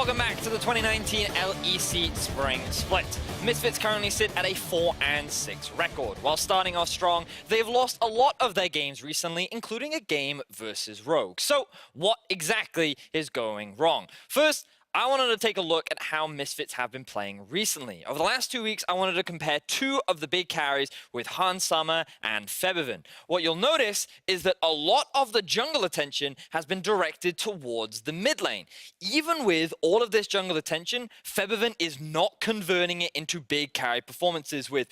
Welcome back to the 2019 LEC Spring Split. Misfits currently sit at a 4-6 record. While starting off strong, they've lost a lot of their games recently, including a game versus Rogue. So, what exactly is going wrong? First, I wanted to take a look at how Misfits have been playing recently. Over the last 2 weeks, I wanted to compare two of the big carries with Hans Sommer and Febiven. What you'll notice is that a lot of the jungle attention has been directed towards the mid lane. Even with all of this jungle attention, Febiven is not converting it into big carry performances with,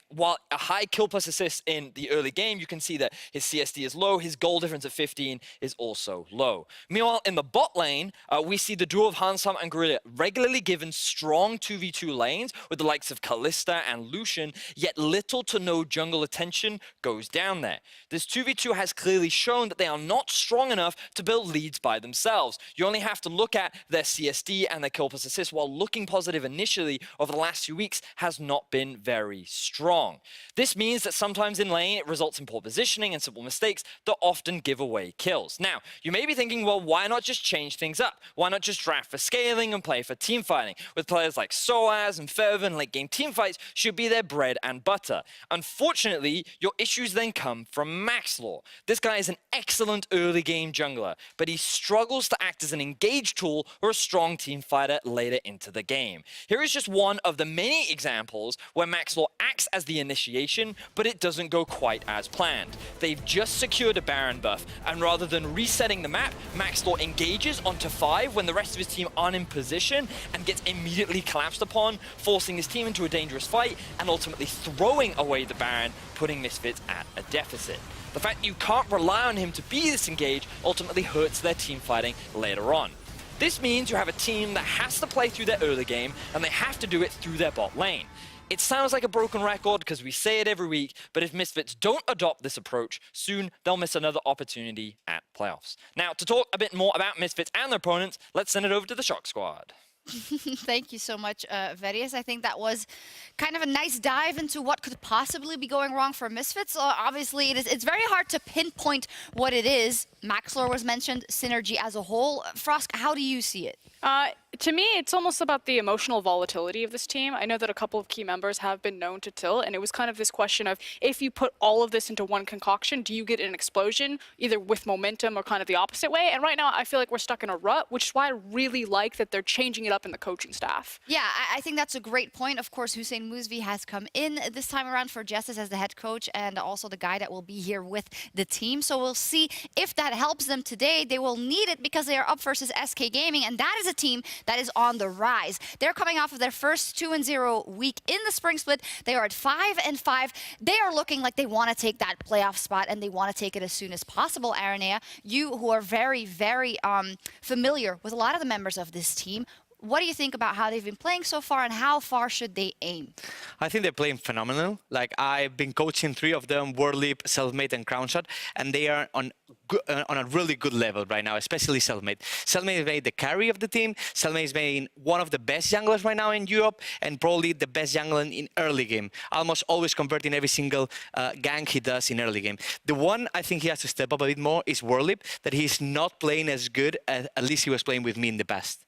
while a high kill plus assist in the early game, you can see that his CSD is low, his goal difference of 15 is also low. Meanwhile, in the bot lane, we see the duo of Hans Sommer and Gorilla regularly given strong 2v2 lanes with the likes of Kalista and Lucian, yet little to no jungle attention goes down there. This 2v2 has clearly shown that they are not strong enough to build leads by themselves. You only have to look at their CSD and their kill plus assist, while looking positive initially over the last few weeks has not been very strong. This means that sometimes in lane it results in poor positioning and simple mistakes that often give away kills. Now, you may be thinking, well, why not just change things up? Why not just draft for scaling and play for team fighting? With players like Soaz and Febiven, late game team fights should be their bread and butter. Unfortunately, your issues then come from Maxlaw. This guy is an excellent early game jungler, but he struggles to act as an engage tool or a strong team fighter later into the game. Here is just one of the many examples where Maxlaw acts as the initiation, but it doesn't go quite as planned. They've just secured a Baron buff, and rather than resetting the map, Maxlaw engages onto 5 when the rest of his team aren't in position and gets immediately collapsed upon, forcing his team into a dangerous fight and ultimately throwing away the Baron, putting Misfits at a deficit. The fact you can't rely on him to be disengaged ultimately hurts their team fighting later on. This means you have a team that has to play through their early game, and they have to do it through their bot lane. It sounds like a broken record because we say it every week, but if Misfits don't adopt this approach, soon they'll miss another opportunity at playoffs. Now, to talk a bit more about Misfits and their opponents, let's send it over to the Shock Squad. Thank you so much, Verius. I think that was kind of a nice dive into what could possibly be going wrong for Misfits. Obviously, it's very hard to pinpoint what it is. Maxlaw was mentioned, synergy as a whole. Frosk, how do you see it? To me, it's almost about the emotional volatility of this team. I know that a couple of key members have been known to tilt, and it was kind of this question of, if you put all of this into one concoction, do you get an explosion, either with momentum or kind of the opposite way? And right now, I feel like we're stuck in a rut, which is why I really like that they're changing it up in the coaching staff. Yeah, I think that's a great point. Of course, Hussein Mousvi has come in this time around for Justice as the head coach and also the guy that will be here with the team. So we'll see if that helps them today. They will need it because they are up versus SK Gaming, and that is a team that is on the rise. They're coming off of their first 2-0 week in the Spring Split. They are at 5-5. They are looking like they want to take that playoff spot, and they want to take it as soon as possible. Aranea, you who are very, very familiar with a lot of the members of this team, what do you think about how they've been playing so far, and how far should they aim? I think they're playing phenomenal. Like, I've been coaching 3 of them, World Leap, Selfmade, and Crownshot, and they are on a really good level right now, especially Selfmade. Selfmade is made the carry of the team. Selfmade is made one of the best junglers right now in Europe, and probably the best jungler in early game. Almost always converting every single gank he does in early game. The one I think he has to step up a bit more is World Leap, that he's not playing as good as at least he was playing with me in the past.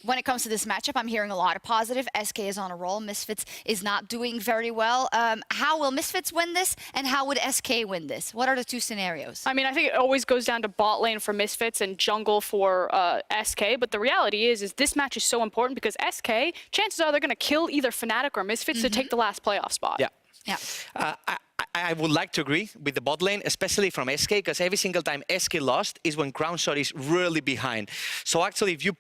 When it comes to this matchup, I'm hearing a lot of positive. SK is on a roll. Misfits is not doing very well. How will Misfits win this, and how would SK win this? What are the two scenarios? I mean, I think it always goes down to bot lane for Misfits and jungle for SK, but the reality is this match is so important because SK, chances are they're going to kill either Fnatic or Misfits to take the last playoff spot. Yeah. I would like to agree with the bot lane, especially from SK, because every single time SK lost is when Crownshot is really behind. So actually, if you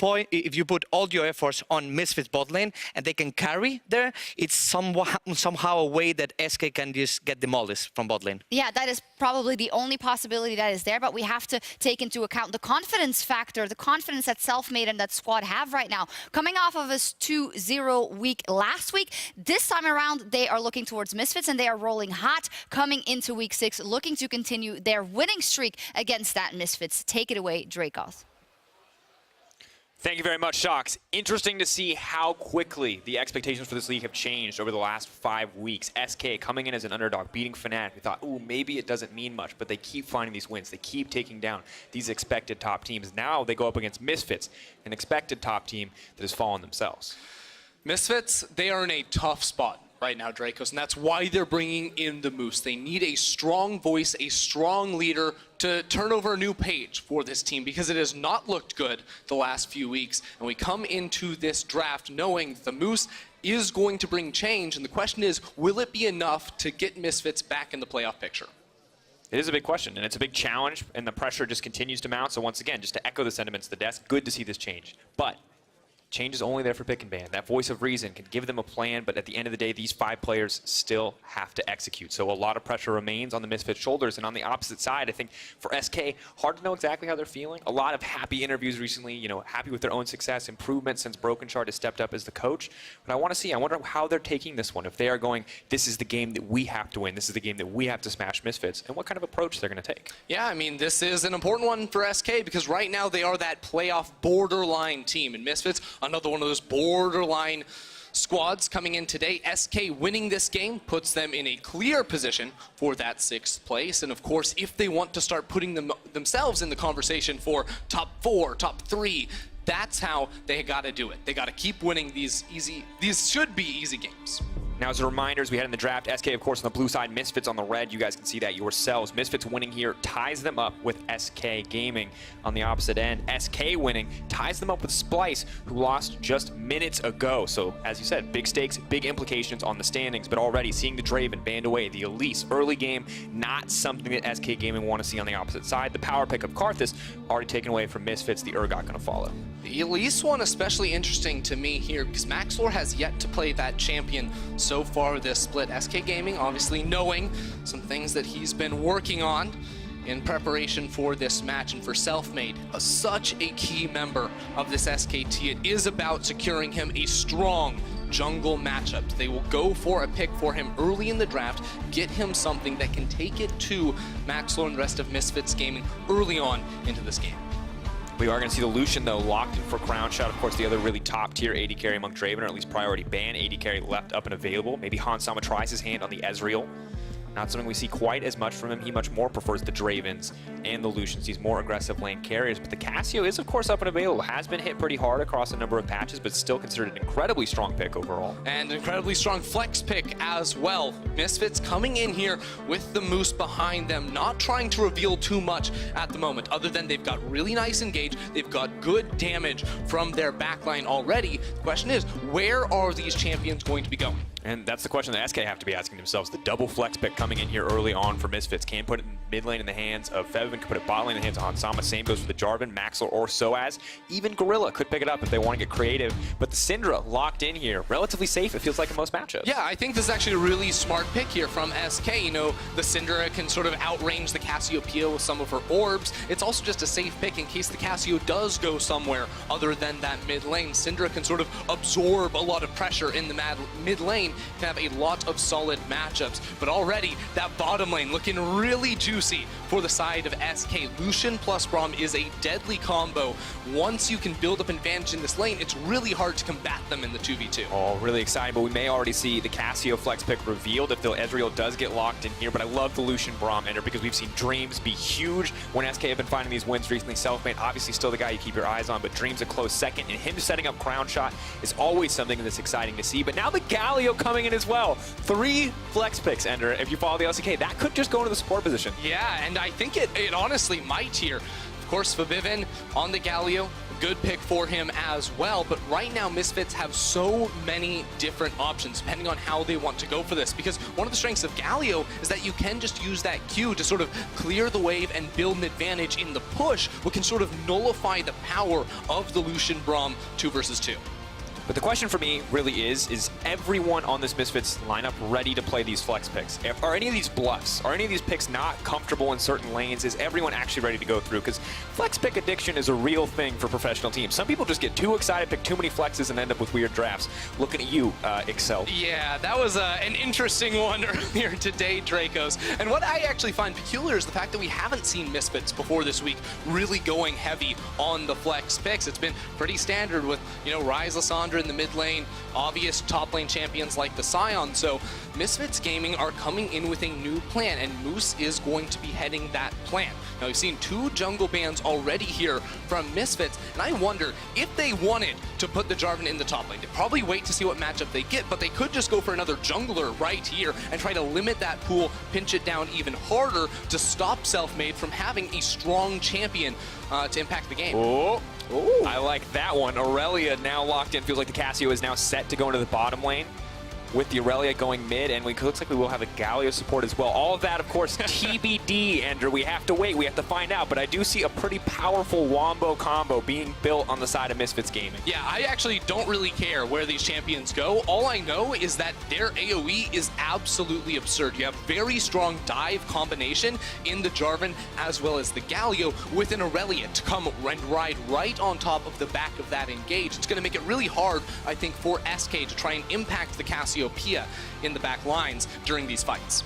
put all your efforts on Misfits bot lane and they can carry there, it's somehow a way that SK can just get demolished from bot lane. Yeah, that is probably the only possibility that is there, but we have to take into account the confidence factor, the confidence that Selfmade and that squad have right now. Coming off of a 2-0 week last week, this time around, they are looking towards Misfits, and they are rolling hot. Coming into week 6, looking to continue their winning streak against that Misfits. Take it away, Dracoth. Thank you very much, Shocks. Interesting to see how quickly the expectations for this league have changed over the last 5 weeks. SK coming in as an underdog, beating Fnatic. We thought, ooh, maybe it doesn't mean much, but they keep finding these wins. They keep taking down these expected top teams. Now they go up against Misfits, an expected top team that has fallen themselves. Misfits, they are in a tough spot right now, Dracos, and that's why they're bringing in the Moose. They need a strong voice, a strong leader to turn over a new page for this team, because it has not looked good the last few weeks. And we come into this draft knowing the Moose is going to bring change, and the question is, will it be enough to get Misfits back in the playoff picture? It is a big question, and it's a big challenge, and the pressure just continues to mount. So once again, just to echo the sentiments of the desk, good to see this change. But change is only there for pick and ban. That voice of reason can give them a plan, but at the end of the day, these 5 players still have to execute. So a lot of pressure remains on the Misfits' shoulders. And on the opposite side, I think for SK, hard to know exactly how they're feeling. A lot of happy interviews recently, you know, happy with their own success, improvement since Broken Shard has stepped up as the coach. But I wonder how they're taking this one. If they are going, this is the game that we have to win, this is the game that we have to smash Misfits, and what kind of approach they're going to take. Yeah, I mean, this is an important one for SK, because right now they are that playoff borderline team. And Misfits, another one of those borderline squads coming in today. SK winning this game puts them in a clear position for that 6th place. And of course, if they want to start putting themselves in the conversation for top 4, top 3, that's how they got to do it. They got to keep winning these should be easy games. Now, as a reminder, as we head in the draft, SK, of course, on the blue side, Misfits on the red. You guys can see that yourselves. Misfits winning here ties them up with SK Gaming on the opposite end. SK winning ties them up with Splice, who lost just minutes ago. So, as you said, big stakes, big implications on the standings. But already seeing the Draven banned away, the Elise early game, not something that SK Gaming want to see on the opposite side. The power pick of Karthus already taken away from Misfits. The Urgot going to follow. The Elise one especially interesting to me here, because Maxlor has yet to play that champion so far this split. SK Gaming obviously knowing some things that he's been working on in preparation for this match, and for Selfmade, such a key member of this SKT. It is about securing him a strong jungle matchup. They will go for a pick for him early in the draft, get him something that can take it to Maxlor and the rest of Misfits Gaming early on into this game. We are going to see the Lucian, though, locked in for Crown Shot. Of course, the other really top-tier AD carry among Draven, or at least priority ban AD carry left up and available. Maybe Hansama tries his hand on the Ezreal. Not something we see quite as much from him. He much more prefers the Dravens and the Lucians. He's more aggressive lane carriers. But the Cassio is, of course, up and available. Has been hit pretty hard across a number of patches, but still considered an incredibly strong pick overall. And an incredibly strong flex pick as well. Misfits coming in here with the Moose behind them, not trying to reveal too much at the moment, other than they've got really nice engage. They've got good damage from their backline already. The question is, where are these champions going to be going? And that's the question that SK have to be asking themselves. The double flex pick coming in here early on for Misfits. Can put it in mid lane in the hands of Fevin, can put it bot lane in the hands of Hansama. Same goes for the Jarvan, Maxlor, or Soaz. Even Gorilla could pick it up if they want to get creative. But the Syndra locked in here. Relatively safe, it feels like in most matchups. Yeah, I think this is actually a really smart pick here from SK. You know, the Syndra can sort of outrange the Cassiopeia with some of her orbs. It's also just a safe pick in case the Cassio does go somewhere other than that mid lane. Syndra can sort of absorb a lot of pressure in the mid lane, can have a lot of solid matchups. But already, that bottom lane looking really juicy for the side of SK. Lucian plus Braum is a deadly combo. Once you can build up advantage in this lane, it's really hard to combat them in the 2v2. Oh, really exciting, but we may already see the Cassio flex pick revealed if the Ezreal does get locked in here. But I love the Lucian Braum ender because we've seen Dreams be huge when SK have been finding these wins recently. Selfmade, obviously still the guy you keep your eyes on, but Dreams a close second, and him setting up Crown Shot is always something that's exciting to see. But now the Galio coming in as well. 3 flex picks, Ender, if you follow the LCK. That could just go into the support position. Yeah, and I think it honestly might here. Of course, Fabivin on the Galio, good pick for him as well. But right now, Misfits have so many different options depending on how they want to go for this. Because one of the strengths of Galio is that you can just use that Q to sort of clear the wave and build an advantage in the push, which can sort of nullify the power of the Lucian Braum 2 versus 2. But the question for me really is everyone on this Misfits lineup ready to play these flex picks? Are any of these bluffs? Are any of these picks not comfortable in certain lanes? Is everyone actually ready to go through? Because flex pick addiction is a real thing for professional teams. Some people just get too excited, pick too many flexes, and end up with weird drafts. Looking at you, Excel. Yeah, that was an interesting one earlier today, Dracos. And what I actually find peculiar is the fact that we haven't seen Misfits before this week really going heavy on the flex picks. It's been pretty standard with, you know, Ryze, Lissandra in the mid lane, obvious top lane champions like the Scion. So Misfits Gaming are coming in with a new plan, and Moose is going to be heading that plan. Now, we've seen 2 jungle bans already here from Misfits, and I wonder if they wanted to put the Jarvan in the top lane. They'd probably wait to see what matchup they get, but they could just go for another jungler right here and try to limit that pool, pinch it down even harder to stop Selfmade from having a strong champion to impact the game. Oh, I like that one. Aurelia now locked in. Feels like the Casio is now set to go into the bottom lane with the Aurelia going mid, and looks like we will have a Galio support as well. All of that, of course, TBD, Andrew. We have to wait. We have to find out. But I do see a pretty powerful Wombo combo being built on the side of Misfits Gaming. Yeah, I actually don't really care where these champions go. All I know is that their AoE is absolutely absurd. You have very strong dive combination in the Jarvan as well as the Galio with an Aurelia to come and ride right on top of the back of that engage. It's going to make it really hard, I think, for SK to try and impact the Casio in the back lines during these fights.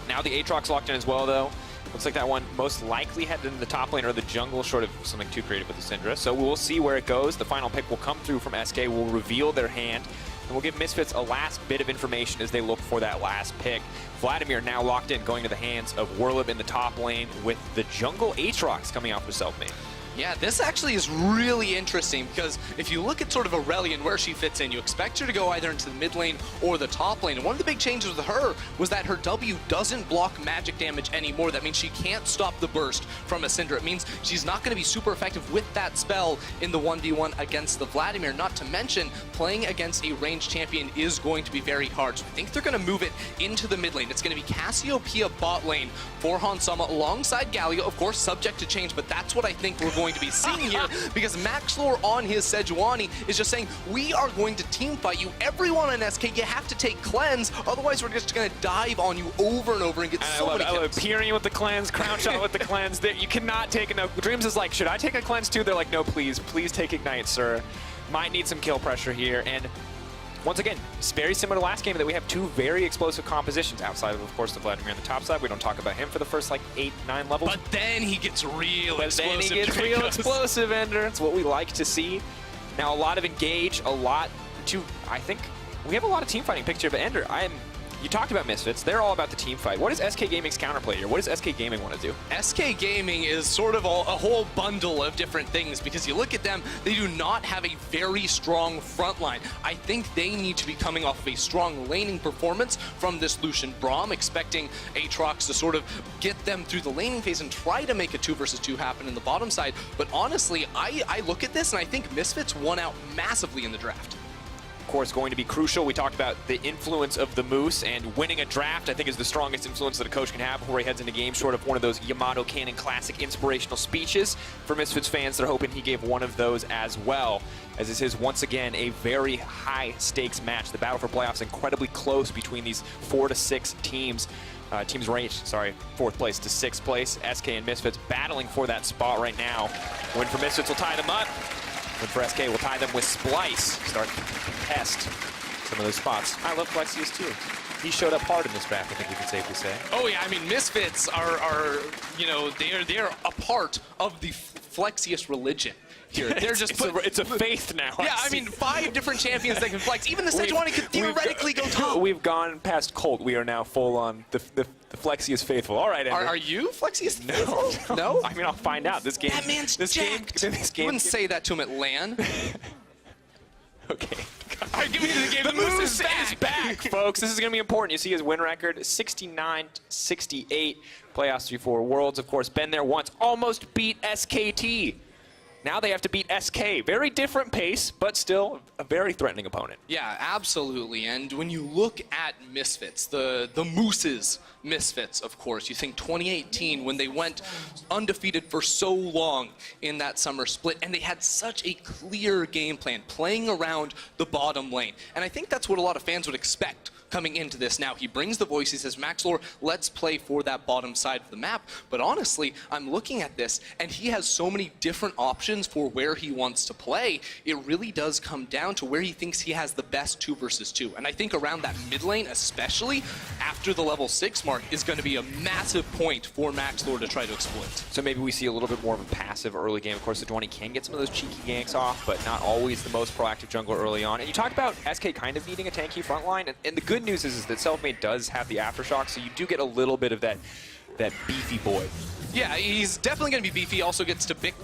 Now the Aatrox locked in as well, though. Looks like that one most likely headed into the top lane or the jungle, short of something too creative with the Syndra. So we'll see where it goes. The final pick will come through from SK, will reveal their hand, and we'll give Misfits a last bit of information as they look for that last pick. Vladimir now locked in, going to the hands of Werlib in the top lane with the jungle Aatrox coming out for Selfmade. Yeah, this actually is really interesting because if you look at sort of Aurelia and where she fits in, you expect her to go either into the mid lane or the top lane. And one of the big changes with her was that her W doesn't block magic damage anymore. That means she can't stop the burst from a Syndra. It means she's not going to be super effective with that spell in the 1v1 against the Vladimir. Not to mention, playing against a ranged champion is going to be very hard. So I think they're going to move it into the mid lane. It's going to be Cassiopeia bot lane for Hansama alongside Galio, of course, subject to change, but that's what I think we're going to be seeing here because Maxlore on his Sejuani is just saying, we are going to team fight you. Everyone in SK, you have to take cleanse, otherwise we're just going to dive on you over and over and get so many kills. I love Pyrian with the cleanse, Crown Shot with the cleanse. You cannot take a no. Dreams is like, should I take a cleanse too? They're like, no, please take Ignite, sir. Might need some kill pressure here, and once again, it's very similar to last game that we have 2 very explosive compositions outside of course, the Vladimir on the top side. We don't talk about him for the first, like, 8, 9 levels. But then he gets real explosive. Then he gets real explosive, Ender. It's what we like to see. Now, a lot of engage, a lot to, I think, we have a lot of team fighting picture, but Ender, you talked about Misfits. They're all about the team fight. What is SK Gaming's counterplay here? What does SK Gaming want to do? SK Gaming is sort of a whole bundle of different things because you look at them, they do not have a very strong front line. I think they need to be coming off of a strong laning performance from this Lucian Braum, expecting Aatrox to sort of get them through the laning phase and try to make a 2 versus 2 happen in the bottom side. But honestly, I look at this and I think Misfits won out massively in the draft. Of course, going to be crucial. We talked about the influence of the Moose, and winning a draft, I think, is the strongest influence that a coach can have before he heads into games, short of one of those Yamato Cannon classic inspirational speeches. For Misfits fans, they're hoping he gave one of those as well, as this is, once again, a very high-stakes match. The battle for playoffs incredibly close between these 4 to 6 teams. Teams ranged, 4th place to 6th place. SK and Misfits battling for that spot right now. Win for Misfits will tie them up. Win for SK will tie them with Splice. Start to test some of those spots. I love Flexius too. He showed up hard in this draft, I think we can safely say. Oh yeah, I mean, Misfits are you know, they're a part of the Flexius religion. Here. They're just it's a faith now. Yeah, I mean, 5 different champions that can flex. Even the Sejuani could theoretically go top. We've gone past Colt. We are now full on the Flexius faithful. All right, Ender. Are you Flexius faithful? No? I mean, I'll find out. This game. That man's jacked. You wouldn't say that to him at LAN. Okay. All right, give me the game. The Moose is back, folks. This is going to be important. You see his win record, 69-68. Playoffs 3-4 Worlds, of course. Been there once. Almost beat SKT. Now they have to beat SK. Very different pace, but still a very threatening opponent. Yeah, absolutely. And when you look at Misfits, the Moose's Misfits, of course, you think 2018 when they went undefeated for so long in that summer split, and they had such a clear game plan, playing around the bottom lane. And I think that's what a lot of fans would expect coming into this. Now, he brings the voice, he says, Maxlor, let's play for that bottom side of the map. But honestly, I'm looking at this, and he has so many different options for where he wants to play. It really does come down to where he thinks he has the best 2 versus 2. And I think around that mid lane, especially after the level 6 mark, is going to be a massive point for Maxlor to try to exploit. So maybe we see a little bit more of a passive early game. Of course, Sejuani can get some of those cheeky ganks off, but not always the most proactive jungler early on. And you talked about SK kind of needing a tanky front line, and the good news is that Selfmade does have the aftershock, so you do get a little bit of that beefy boy. Yeah, he's definitely going to be beefy. He also gets to pick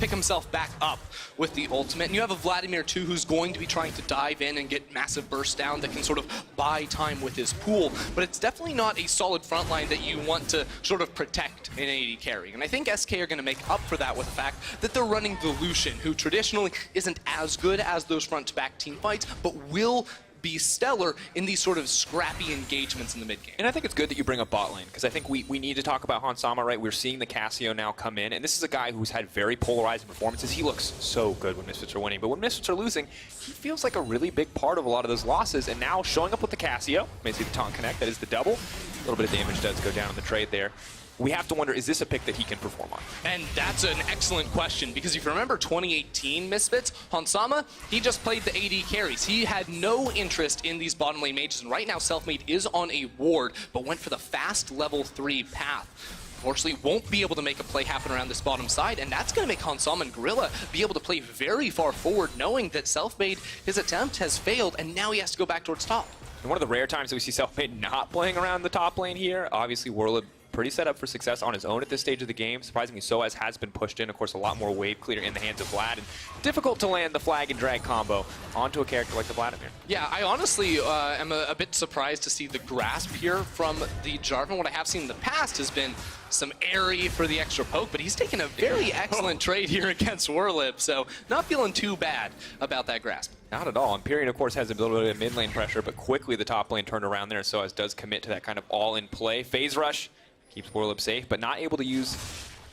himself back up with the ultimate. And you have a Vladimir, too, who's going to be trying to dive in and get massive bursts down that can sort of buy time with his pool. But it's definitely not a solid front line that you want to sort of protect in AD carry. And I think SK are going to make up for that with the fact that they're running the Lucian, who traditionally isn't as good as those front-to-back team fights, but will be stellar in these sort of scrappy engagements in the mid game. And I think it's good that you bring up bot lane, because I think we need to talk about Hansama, right? We're seeing the Cassio now come in, and this is a guy who's had very polarizing performances. He looks so good when Misfits are winning, but when Misfits are losing, he feels like a really big part of a lot of those losses, and now showing up with the Cassio, basically the taunt connect, that is the double. A little bit of damage does go down in the trade there. We have to wonder, is this a pick that he can perform on? And that's an excellent question, because if you remember 2018 Misfits, Hansama, he just played the AD carries. He had no interest in these bottom lane mages, and right now Selfmade is on a ward, but went for the fast level 3 path. Unfortunately, won't be able to make a play happen around this bottom side, and that's going to make Hansama and Gorilla be able to play very far forward, knowing that Selfmade, his attempt has failed, and now he has to go back towards top. And one of the rare times that we see Selfmade not playing around the top lane here, obviously Warlord pretty set up for success on his own at this stage of the game. Surprisingly so, as has been pushed in. Of course, a lot more wave clear in the hands of Vlad, and difficult to land the flag and drag combo onto a character like the Vladimir. Yeah, I honestly am a bit surprised to see the grasp here from the Jarvan. What I have seen in the past has been some airy for the extra poke, but he's taken a very excellent trade here against Warlib, so not feeling too bad about that grasp. Not at all. Empyrean, of course, has a little bit of mid lane pressure, but quickly the top lane turned around there, so as does commit to that kind of all-in play. Phase Rush keeps Warlib safe, but not able to use,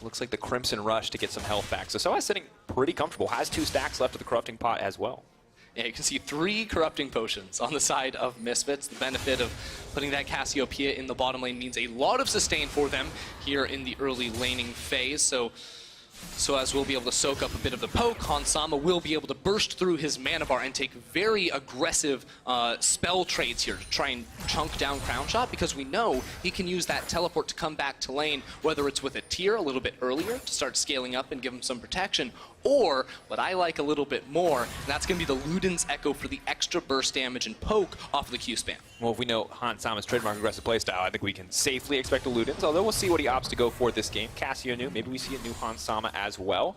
looks like, the Crimson Rush to get some health back. So Soa's sitting pretty comfortable, has 2 stacks left of the Corrupting Pot as well. Yeah, you can see 3 Corrupting Potions on the side of Misfits. The benefit of putting that Cassiopeia in the bottom lane means a lot of sustain for them here in the early laning phase. So as we'll be able to soak up a bit of the poke, Hansama will be able to burst through his mana bar and take very aggressive spell trades here to try and chunk down Crown Shot, because we know he can use that teleport to come back to lane, whether it's with a tier a little bit earlier to start scaling up and give him some protection, or what I like a little bit more, and that's going to be the Luden's Echo for the extra burst damage and poke off of the Q spam. Well, if we know Hansama's trademark aggressive playstyle, I think we can safely expect a Luden's, although we'll see what he opts to go for this game. Cassio new, maybe we see a new Hansama as well.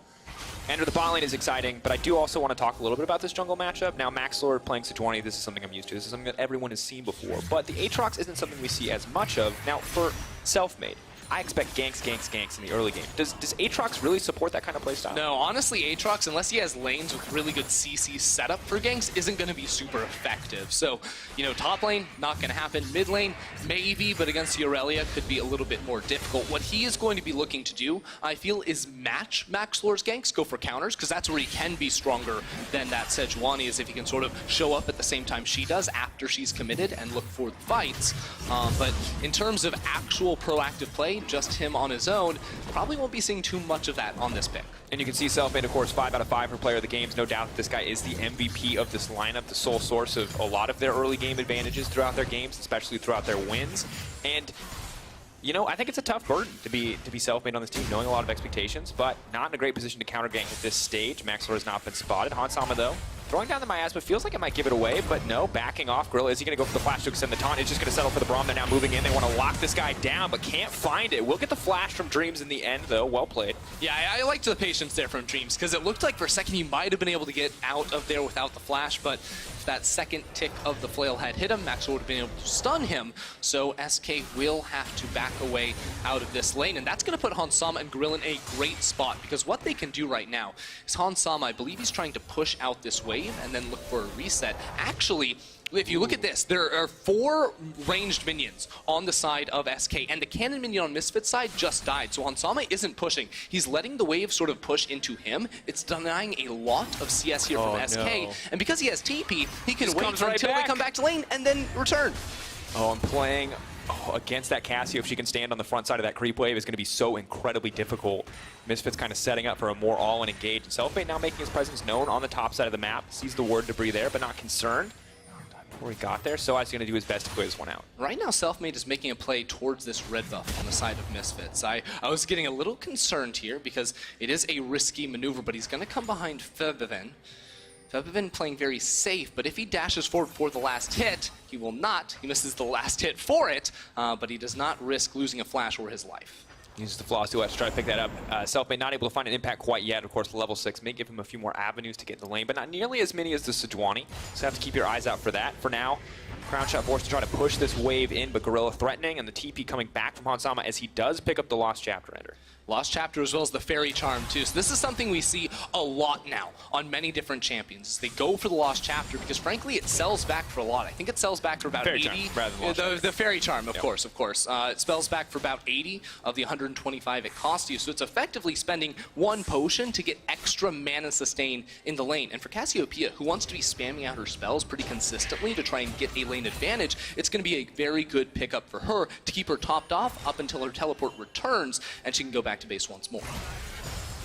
Enter the bot lane is exciting, but I do also want to talk a little bit about this jungle matchup. Now, Maxlor playing Sejuani, this is something I'm used to. This is something that everyone has seen before, but the Aatrox isn't something we see as much of. Now, for Selfmade, I expect ganks in the early game. Does Aatrox really support that kind of playstyle? No, honestly, Aatrox, unless he has lanes with really good CC setup for ganks, isn't going to be super effective. So, you know, top lane, not going to happen. Mid lane, maybe, but against the Aurelia could be a little bit more difficult. What he is going to be looking to do, I feel, is match Maxlor's ganks, go for counters, because that's where he can be stronger than that Sejuani, is if he can sort of show up at the same time she does after she's committed and look for the fights. But in terms of actual proactive play, just him on his own, probably won't be seeing too much of that on this pick. And you can see Selfmade, of course, 5 out of 5 for player of the games. No doubt that this guy is the MVP of this lineup, the sole source of a lot of their early game advantages throughout their games, especially throughout their wins. And you know, I think it's a tough burden to be Selfmade on this team, knowing a lot of expectations, but not in a great position to counter gank at this stage. Maxlor has not been spotted. Hansama, though, throwing down the miasma, feels like it might give it away, but no, backing off. Gorilla, is he going to go for the flash to extend the taunt? It's just going to settle for the Braum. They're now moving in. They want to lock this guy down, but can't find it. We'll get the flash from Dreams in the end, though. Well played. Yeah, I liked the patience there from Dreams, because it looked like for a second he might have been able to get out of there without the flash, but if that second tick of the flail had hit him, Max would have been able to stun him. So SK will have to back away out of this lane, and that's going to put Hansama and Gorilla in a great spot, because what they can do right now is Hansama, I believe he's trying to push out this wave and then look for a reset. Actually, if you look at this, there are 4 ranged minions on the side of SK, and the cannon minion on Misfits side just died, so Hansama isn't pushing. He's letting the wave sort of push into him. It's denying a lot of CS here from SK, no. and because he has TP, he can Just wait comes right until back. they come back to lane and then return. Oh, I'm playing against that Cassio. If she can stand on the front side of that creep wave, is going to be so incredibly difficult. Misfits kind of setting up for a more all-in engage. And Selfmade now making his presence known on the top side of the map. Sees the word debris there, but not concerned. Before he got there, so he's going to do his best to clear this one out. Right now, Selfmade is making a play towards this red buff on the side of Misfits. I was getting a little concerned here because it is a risky maneuver, but he's going to come behind Febiven. Febiven playing very safe, but if he dashes forward for the last hit, he will not. He misses the last hit for it, but he does not risk losing a flash or his life. Uses the Floss 2F to try to pick that up. Selfmade not able to find an impact quite yet. Of course, level 6 may give him a few more avenues to get in the lane, but not nearly as many as the Sejuani. So have to keep your eyes out for that. For now, Crown Shot forced to try to push this wave in, but Gorilla threatening, and the TP coming back from Hansama as he does pick up the Lost Chapter Ender. Lost Chapter as well as the Fairy Charm too. So this is something we see a lot now on many different champions. They go for the Lost Chapter because frankly it sells back for a lot. I think it sells back for about Fairy 80. Charm, rather than Lost Chapter. The Fairy Charm, of course. It spells back for about 80 of the 125 it costs you. So it's effectively spending 1 potion to get extra mana sustain in the lane. And for Cassiopeia, who wants to be spamming out her spells pretty consistently to try and get a lane advantage, it's going to be a very good pickup for her to keep her topped off up until her teleport returns and she can go back to base once more.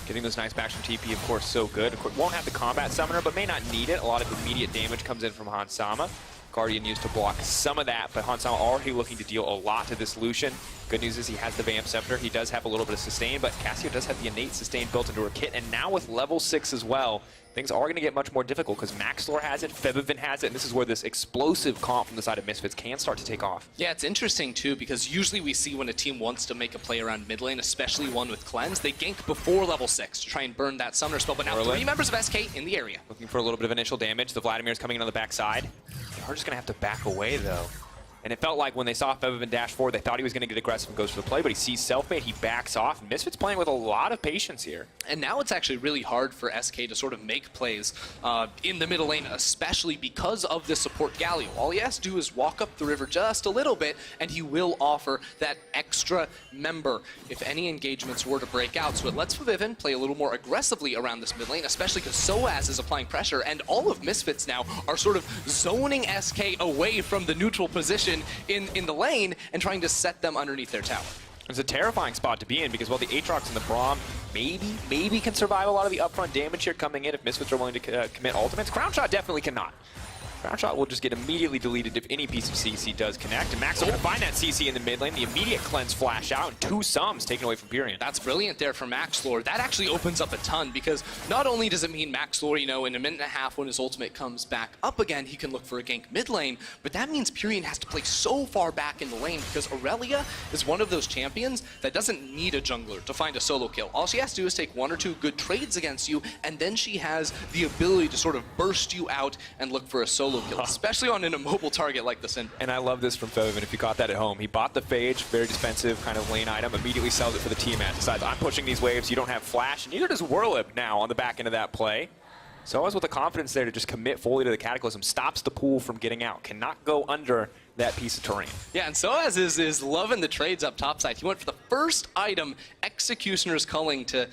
Getting those nice backs from TP, of course, so good. Of course, won't have the combat summoner, but may not need it. A lot of immediate damage comes in from Hansama. Guardian used to block some of that, but Hansama already looking to deal a lot to this Lucian. Good news is he has the Vamp Scepter. He does have a little bit of sustain, but Cassio does have the innate sustain built into her kit, and now with level 6 as well, things are going to get much more difficult because Maxlor has it, Febiven has it, and this is where this explosive comp from the side of Misfits can start to take off. Yeah, it's interesting too because usually we see when a team wants to make a play around mid lane, especially one with Cleanse, they gank before level 6 to try and burn that Summoner spell, but now 3 members of SK in the area. Looking for a little bit of initial damage. The Vladimir's coming in on the backside. They're just going to have to back away though. And it felt like when they saw Febiven dash forward, they thought he was going to get aggressive and goes for the play, but he sees Selfmade, he backs off. Misfits playing with a lot of patience here. And now it's actually really hard for SK to sort of make plays in the middle lane, especially because of the support Galio. All he has to do is walk up the river just a little bit, and he will offer that extra member if any engagements were to break out. So it lets Febiven play a little more aggressively around this mid lane, especially because Soaz is applying pressure, and all of Misfits now are sort of zoning SK away from the neutral position in the lane and trying to set them underneath their tower. It's a terrifying spot to be in because while the Aatrox and the Braum maybe can survive a lot of the upfront damage here coming in if Misfits are willing to commit ultimates, Crown Shot definitely cannot. Crown Shot will just get immediately deleted if any piece of CC does connect. And Max will find that CC in the mid lane. The immediate cleanse flash out and 2 sums taken away from Pyrion. That's brilliant there for Maxlor. That actually opens up a ton because not only does it mean Maxlor, you know, in a minute and a half when his ultimate comes back up again, he can look for a gank mid lane, but that means Pyrion has to play so far back in the lane because Aurelia is one of those champions that doesn't need a jungler to find a solo kill. All she has to do is take 1 or 2 good trades against you, and then she has the ability to sort of burst you out and look for a solo kill, especially on an immobile target like the Syndra. And I love this from Febiven. If you caught that at home, he bought the Phage, very defensive kind of lane item, immediately sells it for the Tiamat. Decides, I'm pushing these waves, you don't have flash, and neither does Whirlip now on the back end of that play. So as with the confidence there to just commit fully to the Cataclysm, stops the pool from getting out, cannot go under that piece of terrain. Yeah, and Soaz is loving the trades up topside. He went for the first item, Executioner's Culling, to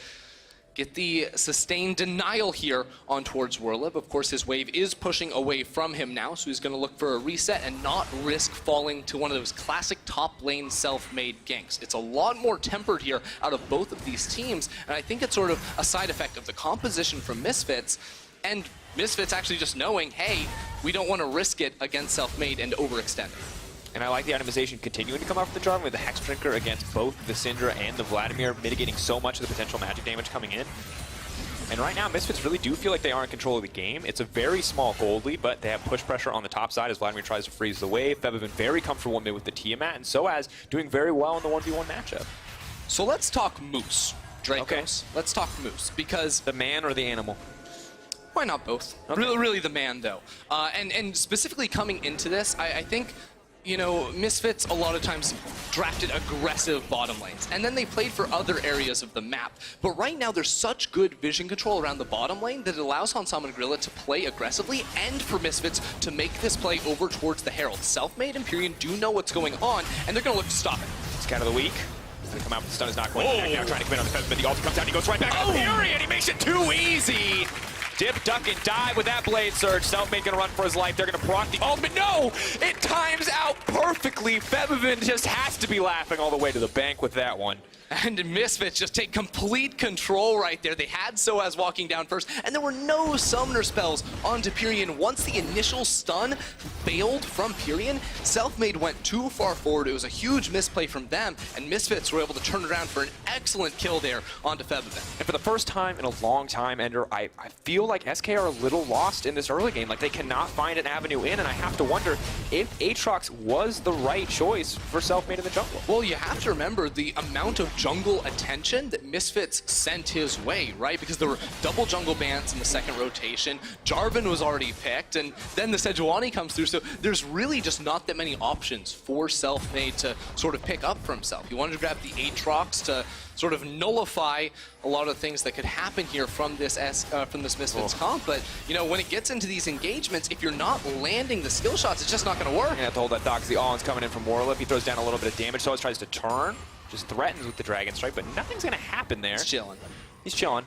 get the sustained denial here on towards Whirlip. Of course, his wave is pushing away from him now, so he's going to look for a reset and not risk falling to one of those classic top lane self-made ganks. It's a lot more tempered here out of both of these teams, and I think it's sort of a side effect of the composition from Misfits, and Misfits actually just knowing, hey, we don't want to risk it against self-made and overextend. And I like the itemization continuing to come out from the Jarvan with the Hex Drinker against both the Syndra and the Vladimir, mitigating so much of the potential magic damage coming in. And right now, Misfits really do feel like they are in control of the game. It's a very small gold lead, but they have push pressure on the top side as Vladimir tries to freeze the wave. Febiven very comfortable mid with the Tiamat, and Soaz doing very well in the 1v1 matchup. So let's talk Moose, Dracos. Okay. Let's talk Moose, because The man or the animal? Why not both? Okay. Really the man, though. And specifically coming into this, I think, you know, Misfits a lot of times drafted aggressive bottom lanes, and then they played for other areas of the map. But right now, there's such good vision control around the bottom lane that it allows Hansama and Gorilla to play aggressively, and for Misfits to make this play over towards the Herald. Self-Made and Pyrion do know what's going on, and they're going to look to stop it. Scout of the week. He's going to come out, but the stun is not going to connect now, trying to commit on the Featherman, but the ulti comes out, and he goes right back on Fury, and he makes it too easy. Dip, duck, and dive with that blade surge. Selfmade gonna run for his life. They're gonna proc the ultimate. No! It times out perfectly. Featherman just has to be laughing all the way to the bank with that one. And Misfits just take complete control right there. They had Soaz walking down first, and there were no summoner spells onto Pyrion. Once the initial stun failed from Pyrion, Selfmade went too far forward. It was a huge misplay from them, and Misfits were able to turn it around for an excellent kill there onto Featherman. And for the first time in a long time, Ender, I feel like SK are a little lost in this early game. Like, they cannot find an avenue in, and I have to wonder if Aatrox was the right choice for Selfmade in the jungle. Well, you have to remember the amount of jungle attention that Misfits sent his way, right? Because there were double jungle bans in the second rotation, Jarvan was already picked, and then the Sejuani comes through, so there's really just not that many options for Selfmade to sort of pick up for himself. He wanted to grab the Aatrox to sort of nullify a lot of things that could happen here from this Misfits comp, but you know, when it gets into these engagements, if you're not landing the skill shots, it's just not going to work. You have to hold that thought because the all-in's coming in from Warlip. He throws down a little bit of damage, so he tries to turn, just threatens with the Dragon Strike, but nothing's going to happen there. He's chilling. He's chilling.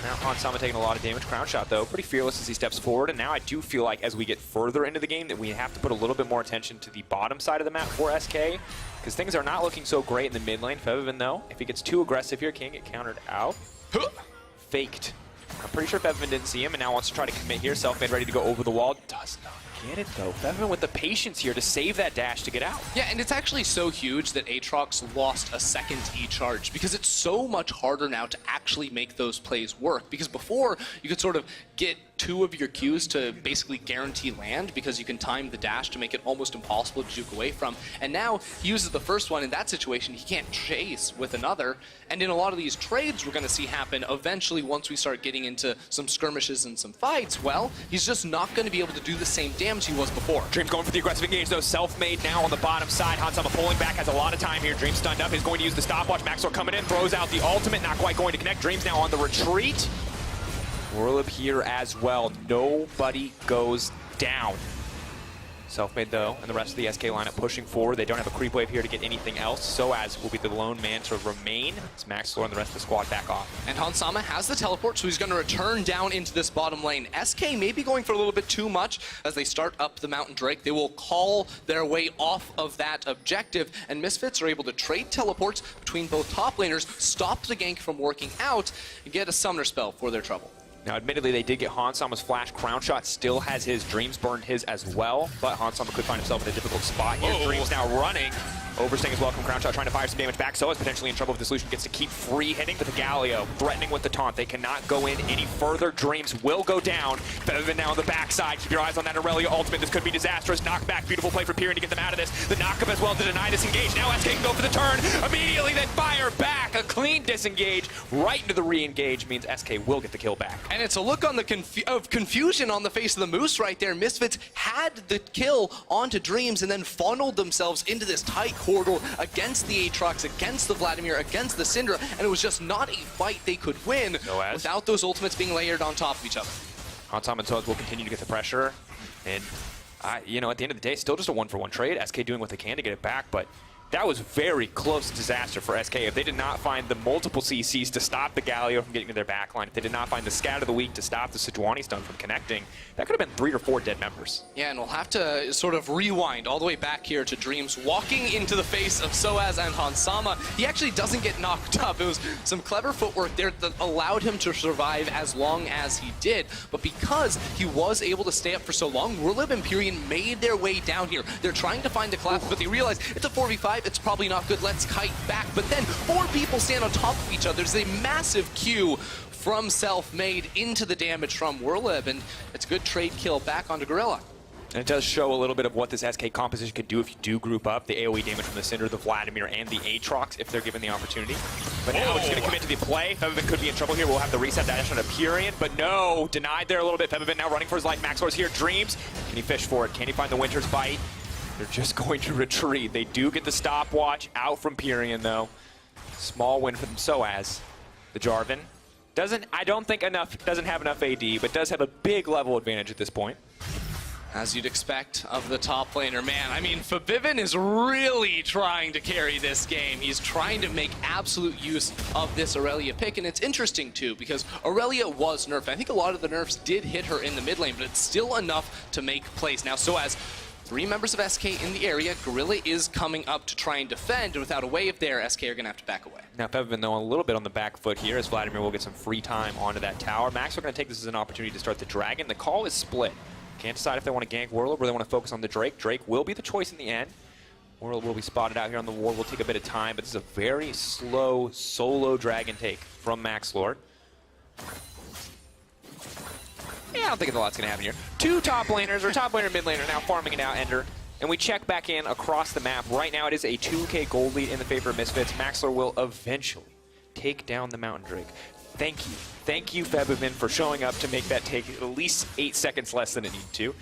Now Hansama taking a lot of damage. Crown Shot, though, pretty fearless as he steps forward, and now I do feel like as we get further into the game that we have to put a little bit more attention to the bottom side of the map for SK, because things are not looking so great in the mid lane. Featherman, though, if he gets too aggressive here, can't get countered out. Faked. I'm pretty sure Featherman didn't see him, and now wants to try to commit here. Selfmade ready to go over the wall. Does not get it, though. Featherman with the patience here to save that dash to get out. Yeah, and it's actually so huge that Aatrox lost a second E-charge, because it's so much harder now to actually make those plays work. Because before, you could sort of get two of your Qs to basically guarantee land, because you can time the dash to make it almost impossible to juke away from. And now he uses the first one. In that situation, he can't chase with another. And in a lot of these trades we're going to see happen eventually once we start getting into some skirmishes and some fights, well, he's just not going to be able to do the same damage he was before. Dream's going for the aggressive engage, though. Self-Made now on the bottom side. Hansama pulling back, has a lot of time here. Dream stunned up, is going to use the stopwatch. Maxwell coming in, throws out the ultimate, not quite going to connect. Dream's now on the retreat. Warlip here as well. Nobody goes down. Self-Made, though, and the rest of the SK lineup pushing forward. They don't have a creep wave here to get anything else. Soaz will be the lone man to remain as Maxwell and the rest of the squad back off. And Hansama has the teleport, so he's going to return down into this bottom lane. SK may be going for a little bit too much as they start up the Mountain Drake. They will call their way off of that objective, and Misfits are able to trade teleports between both top laners, stop the gank from working out, and get a summoner spell for their trouble. Now, admittedly, they did get Hansama's flash. Crown Shot still has his. Dreams burned his as well, but Hansama could find himself in a difficult spot here. Dreams now running. Overstaying as well from Crown Shot, trying to fire some damage back. So is potentially in trouble if the solution gets to keep free hitting, but the Galio threatening with the taunt. They cannot go in any further. Dreams will go down. Featherman now on the backside. Keep your eyes on that Aurelia ultimate. This could be disastrous. Knockback, beautiful play for Pyrion to get them out of this. The knockup as well to deny this engage. Now SK can go for the turn. Immediately they fire back. A clean disengage right into the re-engage means SK will get the kill back. And it's a look on the confusion on the face of the Moose right there. Misfits had the kill onto Dreams and then funneled themselves into this tight corridor against the Aatrox, against the Vladimir, against the Syndra, and it was just not a fight they could win without those ultimates being layered on top of each other. Hansama and Soaz will continue to get the pressure, and you know, at the end of the day, still just a one-for-one trade. SK doing what they can to get it back, but that was very close to disaster for SK. If they did not find the multiple CCs to stop the Galio from getting to their backline, if they did not find the Scout of the Week to stop the Sejuani stun from connecting, that could have been 3 or 4 dead members. Yeah, and we'll have to sort of rewind all the way back here to Dreams walking into the face of Soaz and Hansama. He actually doesn't get knocked up. It was some clever footwork there that allowed him to survive as long as he did. But because he was able to stay up for so long, Warlip and Pyrion made their way down here. They're trying to find the collapse, but they realize it's a 4v5. It's probably not good. Let's kite back. But then 4 people stand on top of each other. There's a massive Q from Self-Made into the damage from Warlib, and it's a good trade kill back onto Gorilla. And it does show a little bit of what this SK composition could do if you do group up. The AoE damage from the Cinder, the Vladimir, and the Aatrox if they're given the opportunity. But now it's going to commit to the play. Febiven could be in trouble here. We'll have the reset dash on a Purian, but no, denied there a little bit. Febiven now running for his life. Maxlor's here. Dreams. Can he fish for it? Can he find the Winter's Bite? They're just going to retreat. They do get the stopwatch out from Purian, though. Small win for them. Soaz, the Jarvan. I don't think doesn't have enough AD, but does have a big level advantage at this point. As you'd expect of the top laner. Man, I mean, Febiven is really trying to carry this game. He's trying to make absolute use of this Aurelia pick, and it's interesting, too, because Aurelia was nerfed. I think a lot of the nerfs did hit her in the mid lane, but it's still enough to make plays. Now, so as 3 members of SK in the area, Gorilla is coming up to try and defend, and without a wave there, SK are going to have to back away. Now, Febiven, though, a little bit on the back foot here, as Vladimir will get some free time onto that tower. Max are going to take this as an opportunity to start the Dragon. The call is split. Can't decide if they want to gank Warlord or they want to focus on the Drake. Drake will be the choice in the end. Warlord will be spotted out here on the ward. Will take a bit of time, but this is a very slow solo Dragon take from Maxlord. Yeah, I don't think a lot's going to happen here. 2 top laners, or top laner, mid laner, now farming it out, Ender. And we check back in across the map. Right now it is a 2K gold lead in the favor of Misfits. Maxlord will eventually take down the Mountain Drake. Thank you. Thank you, Febiven, for showing up to make that take at least 8 seconds less than it needed to.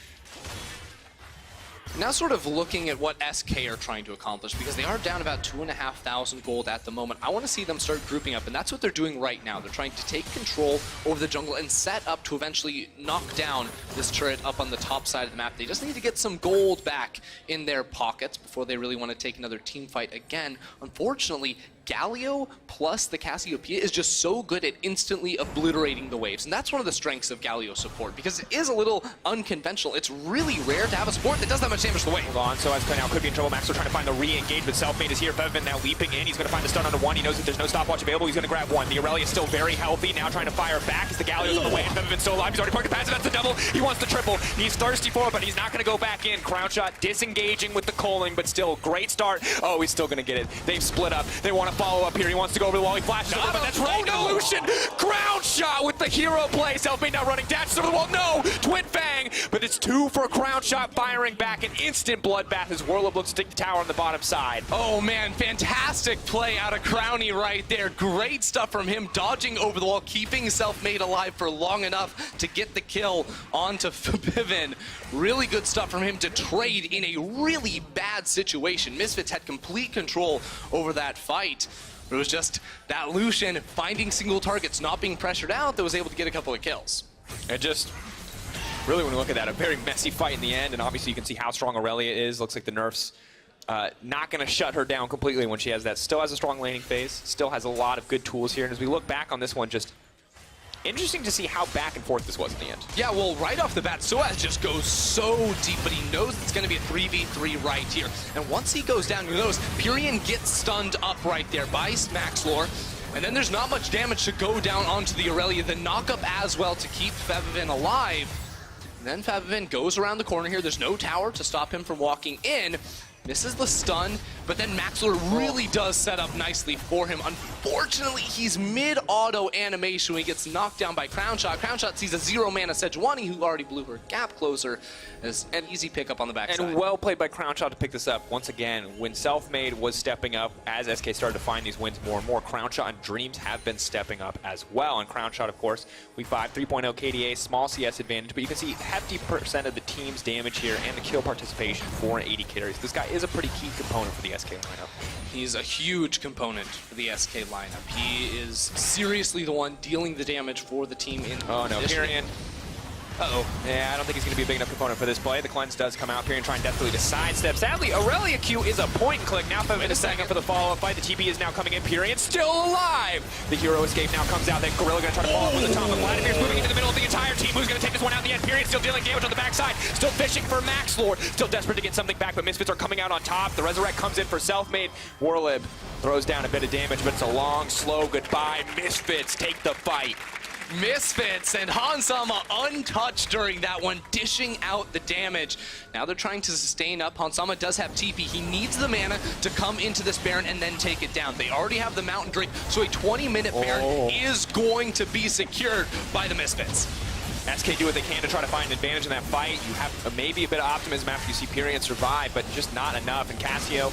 Now sort of looking at what SK are trying to accomplish, because they are down about 2,500 gold at the moment. I want to see them start grouping up, and that's what they're doing right now. They're trying to take control over the jungle and set up to eventually knock down this turret up on the top side of the map. They just need to get some gold back in their pockets before they really want to take another team fight again. Unfortunately, Galio plus the Cassiopeia is just so good at instantly obliterating the waves. And that's one of the strengths of Galio's support, because it is a little unconventional. It's really rare to have a support that does that much damage to the wave. Hold on, so as now could be in trouble. Maxlord trying to find the re-engage, but Selfmade is here. Febiven now leaping in. He's going to find the stun onto 1. He knows that there's no stopwatch available. He's going to grab 1. The Aurelia is still very healthy. Now trying to fire back as the Galio's on the way. And Febiven's still alive. He's already parked the passive. That's the double. He wants the triple. He's thirsty for it, but he's not going to go back in. Crown shot disengaging with the Coling, but still great start. Oh, he's still going to get it. They've split up. They want to follow up here. He wants to go over the wall. He flashes over, but that's right. No, Lucian! Ground shot with the hero play. Selfmade now running. Dashes over the wall. No! Twin Fang! But it's 2 for a crown shot, firing back. An instant bloodbath as Warlord looks to take the tower on the bottom side. Oh man, fantastic play out of Crowny right there. Great stuff from him, dodging over the wall, keeping Selfmade alive for long enough to get the kill onto Febiven. Really good stuff from him to trade in a really bad situation. Misfits had complete control over that fight. It was just that Lucian finding single targets, not being pressured out, that was able to get a couple of kills. And just really, when we look at that, a very messy fight in the end, and obviously you can see how strong Aurelia is. Looks like the nerfs not going to shut her down completely when she has that. Still has a strong laning phase, still has a lot of good tools here, and as we look back on this one, just interesting to see how back and forth this was in the end. Yeah, well, right off the bat, Soaz just goes so deep, but he knows it's going to be a 3v3 right here. And once he goes down, you notice Purian gets stunned up right there by Maxlor. And then there's not much damage to go down onto the Aurelia. The knockup as well to keep Febiven alive. And then Febiven goes around the corner here. There's no tower to stop him from walking in. Misses the stun, but then Maxlor really does set up nicely for him. Unfortunately, he's mid-auto animation when he gets knocked down by Crown Shot. Crown Shot sees a 0-mana Sejuani, who already blew her gap closer, as an easy pickup on the backside. And well played by Crown Shot to pick this up. Once again, when Selfmade was stepping up, as SK started to find these wins more and more, Crown Shot and Dreams have been stepping up as well. And Crown Shot, of course, week 5, 3.0 KDA, small CS advantage, but you can see hefty percent of the team's damage here and the kill participation for 80 carries. This guy is a pretty key component for the SK lineup. He's a huge component for the SK lineup. He is seriously the one dealing the damage for the team in Purian. Uh-oh. Yeah, I don't think he's going to be a big enough component for this play. The cleanse does come out. Purian trying desperately to sidestep. Sadly, Aurelia Q is a point and click. Now Febiven is setting up for the follow-up fight. The TP is now coming in. Purian still alive. The hero escape now comes out. Then Gorilla going to try to follow up with the top. But Vladimir's moving into the middle of the entire team. Who's going to take this one out in the end? Purian still dealing damage on the backside. Still fishing for Maxlord. Still desperate to get something back, but Misfits are coming out on top. The Resurrect comes in for Selfmade. Warlib throws down a bit of damage, but it's a long, slow goodbye. Misfits take the fight. Misfits and Hansama untouched during that one, dishing out the damage. Now they're trying to sustain up. Hansama does have TP. He needs the mana to come into this Baron and then take it down. They already have the Mountain Drake, so a 20-minute Baron is going to be secured by the Misfits. SK do what they can to try to find an advantage in that fight. You have maybe a bit of optimism after you see Pyrian survive, but just not enough. And Cassio,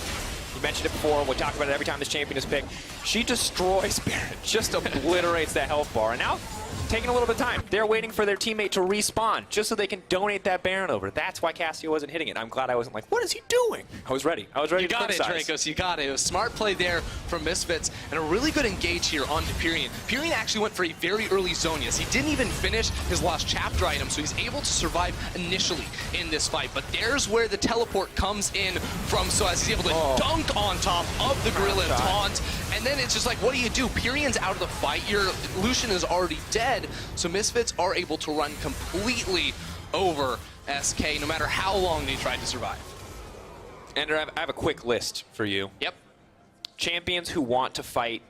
you mentioned it before, we'll talk about it every time this champion is picked. She destroys Spirit, just obliterates that health bar. And now, taking a little bit of time. They're waiting for their teammate to respawn just so they can donate that Baron over. That's why Cassio wasn't hitting it. I'm glad I wasn't like, what is he doing? I was ready. I was ready to criticize. You got it, Dracos. You got it. It was a smart play there from Misfits and a really good engage here onto Pyrian. Pyrian actually went for a very early Zonius. He didn't even finish his lost chapter item, so he's able to survive initially in this fight. But there's where the teleport comes in from Soaz. He's able to dunk on top of the Gorilla taunt. And then it's just like, what do you do? Pyrian's out of the fight. Your Lucian is already dead. So Misfits are able to run completely over SK, no matter how long they tried to survive. Ender, I have a quick list for you. Yep. Champions who want to fight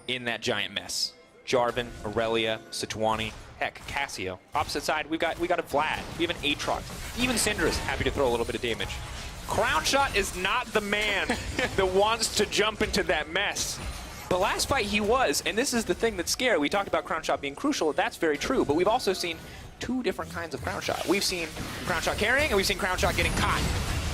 in that giant mess. Jarvan, Aurelia, Sejuani, heck, Cassio. Opposite side, we got a Vlad. We have an Aatrox. Even Syndra's happy to throw a little bit of damage. Crownshot is not the man that wants to jump into that mess. The last fight he was, and this is the thing that's scary. We talked about Crownshot being crucial. That's very true, but we've also seen two different kinds of Crownshot. We've seen Crownshot carrying, and we've seen Crownshot getting caught.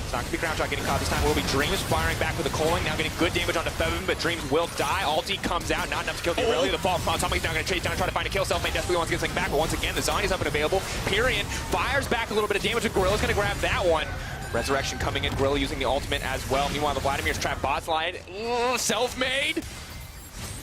It's not going to be Crownshot getting caught this time. It will be Dreams firing back with a Culling, now getting good damage onto Fevin, but Dreams will die. Ulti comes out, not enough to kill the Aurelia. The fall from Somebody's now going to chase down and try to find a kill. Selfmade desperately wants to get something back, but once again, the Zhonya's up and available. Pyrian fires back a little bit of damage, and Gorilla's going to grab that one. Resurrection coming in, Gorilla using the ultimate as well. Meanwhile, the Vladimir's trap bot slide. Self-made!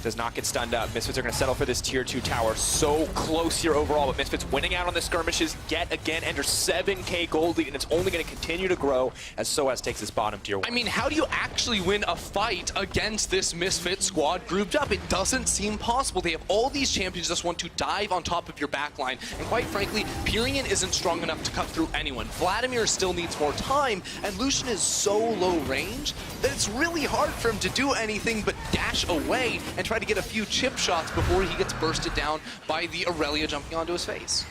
Does not get stunned up. Misfits are going to settle for this tier 2 tower. So close here overall, but Misfits winning out on the skirmishes yet again. Enter 7k gold lead, and it's only going to continue to grow as Soaz takes this bottom tier 1. I mean, how do you actually win a fight against this Misfit squad grouped up? It doesn't seem possible. They have all these champions just want to dive on top of your backline, and quite frankly, Pyrian isn't strong enough to cut through anyone. Vladimir still needs more time, and Lucian is so low range that it's really hard for him to do anything but dash away and try to get a few chip shots before he gets bursted down by the Aurelia jumping onto his face.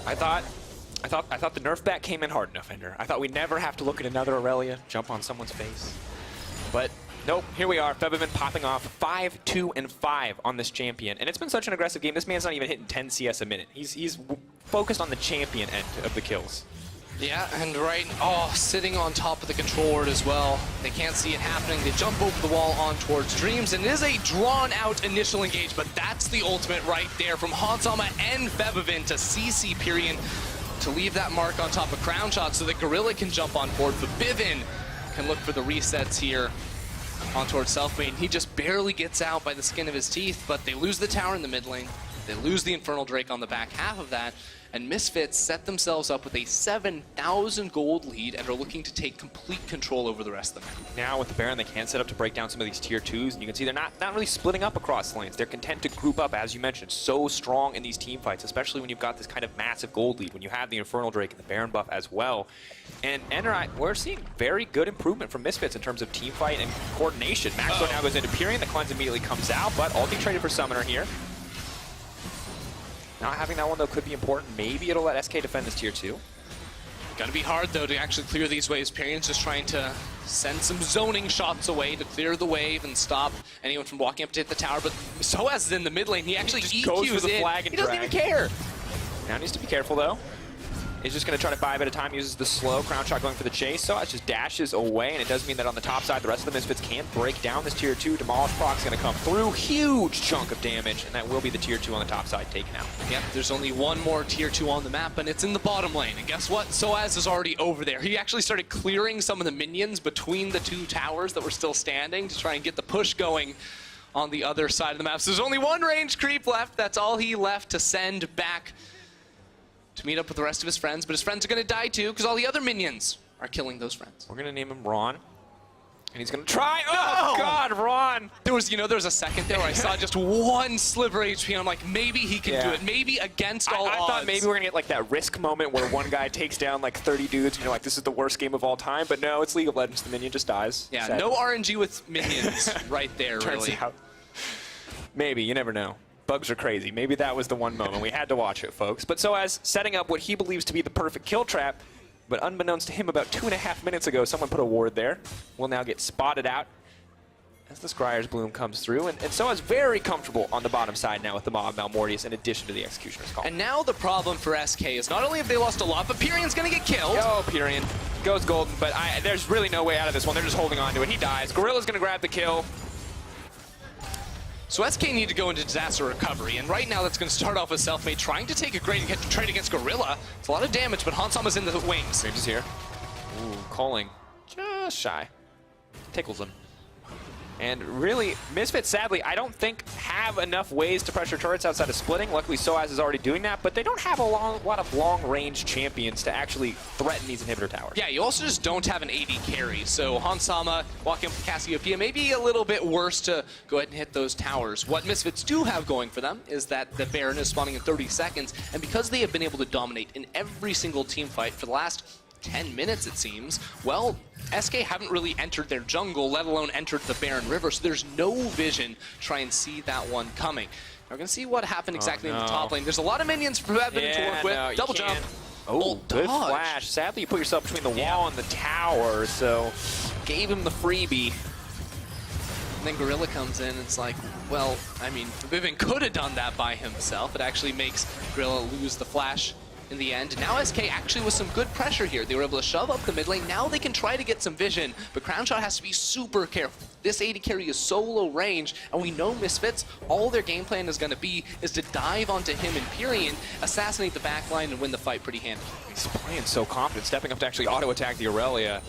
I thought the nerf back came in hard enough, Ender. I thought we'd never have to look at another Aurelia jump on someone's face. But nope, here we are. Fevin popping off 5, 2, and 5 on this champion. And it's been such an aggressive game. This man's not even hitting 10 CS a minute. He's focused on the champion end of the kills. Yeah, and sitting on top of the control ward as well. They can't see it happening. They jump over the wall on towards Dreams, and it is a drawn-out initial engage, but that's the ultimate right there from Hansama and Fevin to CC Pyrian to leave that mark on top of Crownshot so that Gorilla can jump on board, but Bivin can look for the resets here on towards Selfmade. He just barely gets out by the skin of his teeth, but they lose the tower in the mid lane. They lose the Infernal Drake on the back half of that, and Misfits set themselves up with a 7,000 gold lead and are looking to take complete control over the rest of the map. Now with the Baron, they can set up to break down some of these tier 2s, and you can see they're not really splitting up across lanes. They're content to group up, as you mentioned, so strong in these team fights, especially when you've got this kind of massive gold lead, when you have the Infernal Drake and the Baron buff as well. And Ender, we're seeing very good improvement from Misfits in terms of team fight and coordination. Maxwell now goes into Pyrian, the cleanse immediately comes out, but ulti traded for Summoner here. Not having that one, though, could be important. Maybe it'll let SK defend this tier 2. Gotta be hard, though, to actually clear these waves. Pyrian's just trying to send some zoning shots away to clear the wave and stop anyone from walking up to hit the tower. But Soaz is in the mid lane. He actually just goes for the flag and he doesn't even care. Now needs to be careful, though. He's just going to try to 5 at a time, uses the slow. Crownshot going for the chase. So it just dashes away, and it does mean that on the top side, the rest of the Misfits can break down this tier 2. Demolish proc's going to come through. Huge chunk of damage, and that will be the tier 2 on the top side taken out. Yep, there's only one more tier 2 on the map, and it's in the bottom lane. And guess what? Soaz is already over there. He actually started clearing some of the minions between the 2 towers that were still standing to try and get the push going on the other side of the map. So there's only one range creep left. That's all he left to send back to meet up with the rest of his friends, but his friends are going to die too because all the other minions are killing those friends. We're going to name him Ron, and he's going to try. Oh, God, Ron! There was a second there where I saw just one sliver HP, and I'm like, maybe he can do it. Maybe against all odds. I thought maybe we're going to get like that Risk moment where one guy takes down like 30 dudes, and you're like, this is the worst game of all time, but no, it's League of Legends. The minion just dies. Yeah, Sad. no RNG with minions right there, Turns really. out. Maybe, you never know. Bugs are crazy. Maybe that was the one moment. We had to watch it, folks. But Soaz setting up what he believes to be the perfect kill trap, but unbeknownst to him, about 2.5 minutes ago, someone put a ward there. Will now get spotted out. as the Scryer's Bloom comes through, and so is very comfortable on the bottom side now with the Mob Malmortius in addition to the Executioner's Call. And now the problem for SK is not only have they lost a lot, but Pyrian's gonna get killed. Oh, Pyrian goes golden, but there's really no way out of this one. They're just holding on to it. He dies. Gorilla's gonna grab the kill. So SK need to go into disaster recovery, and right now that's going to start off with Selfmade trying to take a great trade against Gorilla. It's a lot of damage, but Hansama's in the wings. James is here. Ooh, calling just shy. Tickles him. And really, Misfits, sadly, I don't think have enough ways to pressure turrets outside of splitting. Luckily, Soaz is already doing that, but they don't have a lot of long-range champions to actually threaten these inhibitor towers. Yeah, you also just don't have an AD carry, so Hansama walking up with Cassiopeia may be a little bit worse to go ahead and hit those towers. What Misfits do have going for them is that the Baron is spawning in 30 seconds, and because they have been able to dominate in every single team fight for the last 10 minutes, it seems, well, SK haven't really entered their jungle, let alone entered the Baron River, so there's no vision to try and see that one coming. Now we're going to see what happened exactly in the top lane. There's a lot of minions for Evan to work with. No, Double jump. Oh, good dodge. flash. Sadly, you put yourself between the wall and the tower, so gave him the freebie. And then Gorilla comes in, it's like, well, I mean, Vivin could have done that by himself. It actually makes Gorilla lose the flash in the end. Now SK actually with some good pressure here. They were able to shove up the mid lane. Now they can try to get some vision, but Crownshot has to be super careful. This AD carry is so low range, and we know Misfits, all their game plan is going to be is to dive onto him and Pyrian, assassinate the backline, and win the fight pretty handily. He's playing so confident, stepping up to actually auto-attack the Aurelia.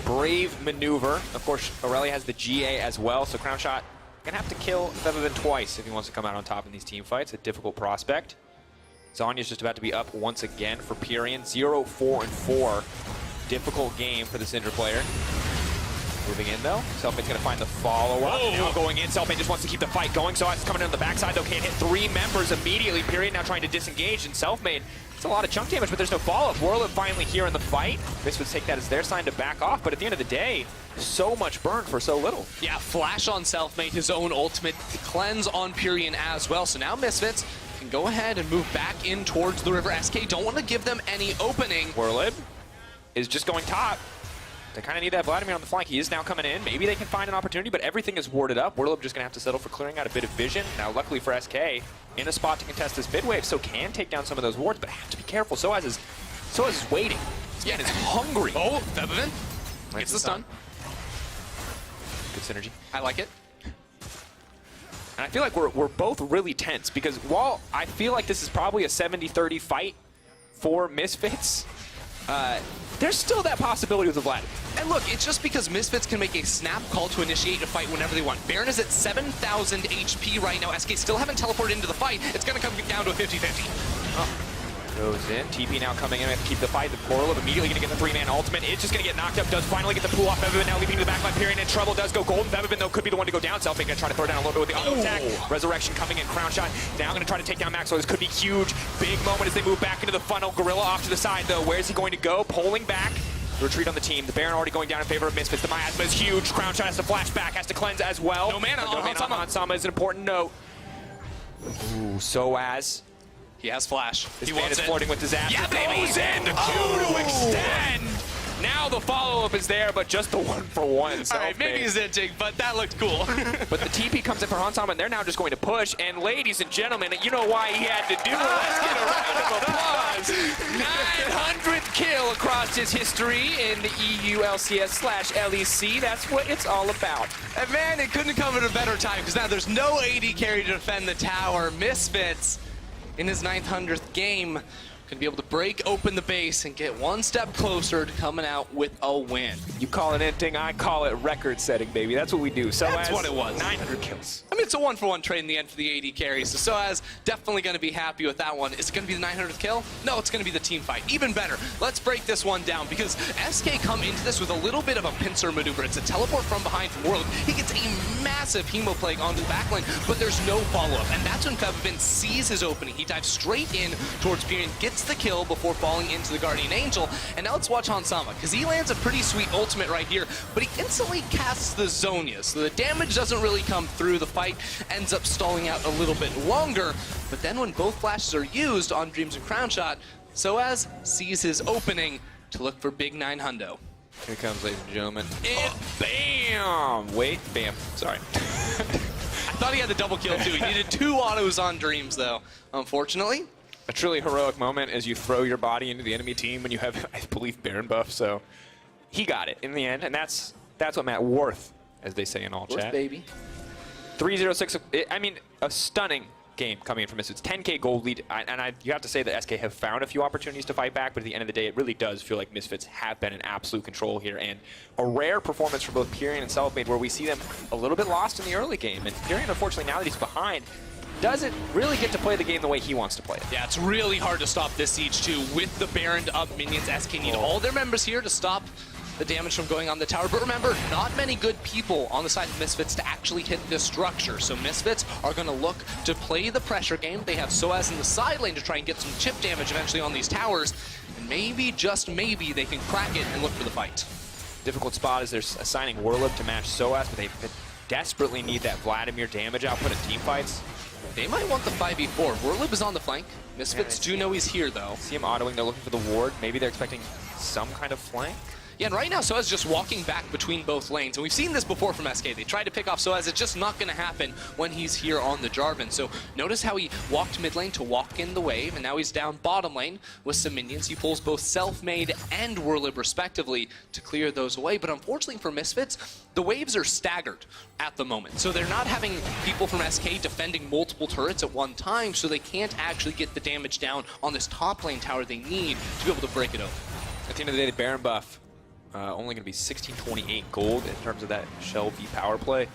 Brave maneuver. Of course, Aurelia has the GA as well, so Crownshot gonna have to kill Vivin twice if he wants to come out on top in these team fights. A difficult prospect. Zonya's just about to be up once again for Pyrian. 0-4-4. Difficult game for the Syndra player. Moving in though. Selfmade's gonna find the follow-up. Now going in. Selfmade just wants to keep the fight going. So it's coming in on the backside though. Can't hit 3 members immediately. Pyrian now trying to disengage, and Selfmade, it's a lot of chunk damage, but there's no follow-up. Whirlwind finally here in the fight. Misfits take that as their sign to back off, but at the end of the day, so much burn for so little. Yeah, flash on Selfmade, his own ultimate, cleanse on Pyrian as well. So now Misfits can go ahead and move back in towards the river. SK don't want to give them any opening. Whirlwind is just going top. They kind of need that Vladimir on the flank. He is now coming in. Maybe they can find an opportunity, but everything is warded up. Whirlwind just going to have to settle for clearing out a bit of vision. Now, luckily for SK, in a spot to contest this mid wave, so can take down some of those wards, but have to be careful. Soaz is waiting. Yeah, is hungry. Oh, Vivin gets the stun. Good synergy. I like it. And I feel like we're both really tense, because while I feel like this is probably a 70-30 fight for Misfits, there's still that possibility with the Vladimir. And look, it's just because Misfits can make a snap call to initiate a fight whenever they want. Baron is at 7,000 HP right now. SK still haven't teleported into the fight. It's going to come down to a 50-50. Goes in. TP now coming in. We have to keep the fight. The Portal immediately going to get the 3-man ultimate. It's just going to get knocked up. Does finally get the pull off. Vivin now leaving the backline. Pyrian in trouble. Does go golden. Vivin, though, could be the one to go down. Selfmade going to try to throw down a little bit with the auto attack. Resurrection coming in. Crown shot. Now going to try to take down Maxwell. This could be huge. Big moment as they move back into the funnel. Gorilla off to the side, though. Where's he going to go? Pulling back. The retreat on the team. The Baron already going down in favor of Misfits. The miasma is huge. Crown shot has to flash back. Has to cleanse as well. No mana on Hansama. Hansama is an important note. Ooh, Soaz. He has flash. This he man wants is it. flirting with disaster. Yeah, baby. Goes in. The Q to extend. Now the follow-up is there, but just the 1-for-1. All right, maybe he's inching, but that looked cool. But the TP comes in for Hansama, and they're now just going to push. And ladies and gentlemen, you know why he had to do it. Let's get a round of applause. 900th kill across his history in the EU LCS/LEC. That's what it's all about. And man, it couldn't come at a better time, because now there's no AD carry to defend the tower. Misfits, in his 900th game, going to be able to break open the base and get one step closer to coming out with a win. You call it ending, I call it record-setting, baby. That's what we do. So That's what it was. 900 kills. I mean, it's a 1-for-1 trade in the end for the AD carry, so Soaz definitely going to be happy with that one. Is it going to be the 900th kill? No, it's going to be the team fight. Even better. Let's break this one down, because SK come into this with a little bit of a pincer maneuver. It's a teleport from behind from World. He gets a massive Hemo Plague onto the backline, but there's no follow-up, and that's when Fevvin sees his opening. He dives straight in towards Pyrian, gets the kill before falling into the Guardian Angel. And now let's watch Hansama, because he lands a pretty sweet ultimate right here, but he instantly casts the Zhonya, so the damage doesn't really come through. The fight ends up stalling out a little bit longer, but then when both flashes are used on Dreams and Crownshot, Soaz sees his opening to look for big 900. Here comes, ladies and gentlemen. Bam! Wait, bam. Sorry. I thought he had the double kill too. He needed 2 autos on Dreams though, unfortunately. A truly heroic moment as you throw your body into the enemy team when you have, I believe, Baron buff. So he got it in the end, and that's what Matt worth, as they say in all chat. Baby. 306. I mean, a stunning game coming in from Misfits. 10K gold lead, you have to say that SK have found a few opportunities to fight back, but at the end of the day, it really does feel like Misfits have been in absolute control here, and a rare performance for both Pyrion and Selfmade, where we see them a little bit lost in the early game, and Pyrion, unfortunately, now that he's behind, doesn't really get to play the game the way he wants to play it. Yeah, it's really hard to stop this siege too. With the Baron up minions, SK need all their members here to stop the damage from going on the tower. But remember, not many good people on the side of Misfits to actually hit this structure. So Misfits are going to look to play the pressure game. They have Soaz in the side lane to try and get some chip damage eventually on these towers. And maybe, just maybe, they can crack it and look for the fight. Difficult spot is they're assigning Warlib to match Soaz, but they desperately need that Vladimir damage output in team fights. They might want the 5v4. Warlib is on the flank. Misfits do know he's here, though. See him autoing. They're looking for the ward. Maybe they're expecting some kind of flank. Yeah, and right now Soaz just walking back between both lanes. And we've seen this before from SK. They tried to pick off Soaz. It's just not going to happen when he's here on the Jarvan. So notice how he walked mid lane to walk in the wave, and now he's down bottom lane with some minions. He pulls both Selfmade and Warlib respectively to clear those away. But unfortunately for Misfits, the waves are staggered at the moment. So they're not having people from SK defending multiple turrets at one time, so they can't actually get the damage down on this top lane tower they need to be able to break it open. At the end of the day, the Baron buff only going to be 1628 gold in terms of that Shell V power play.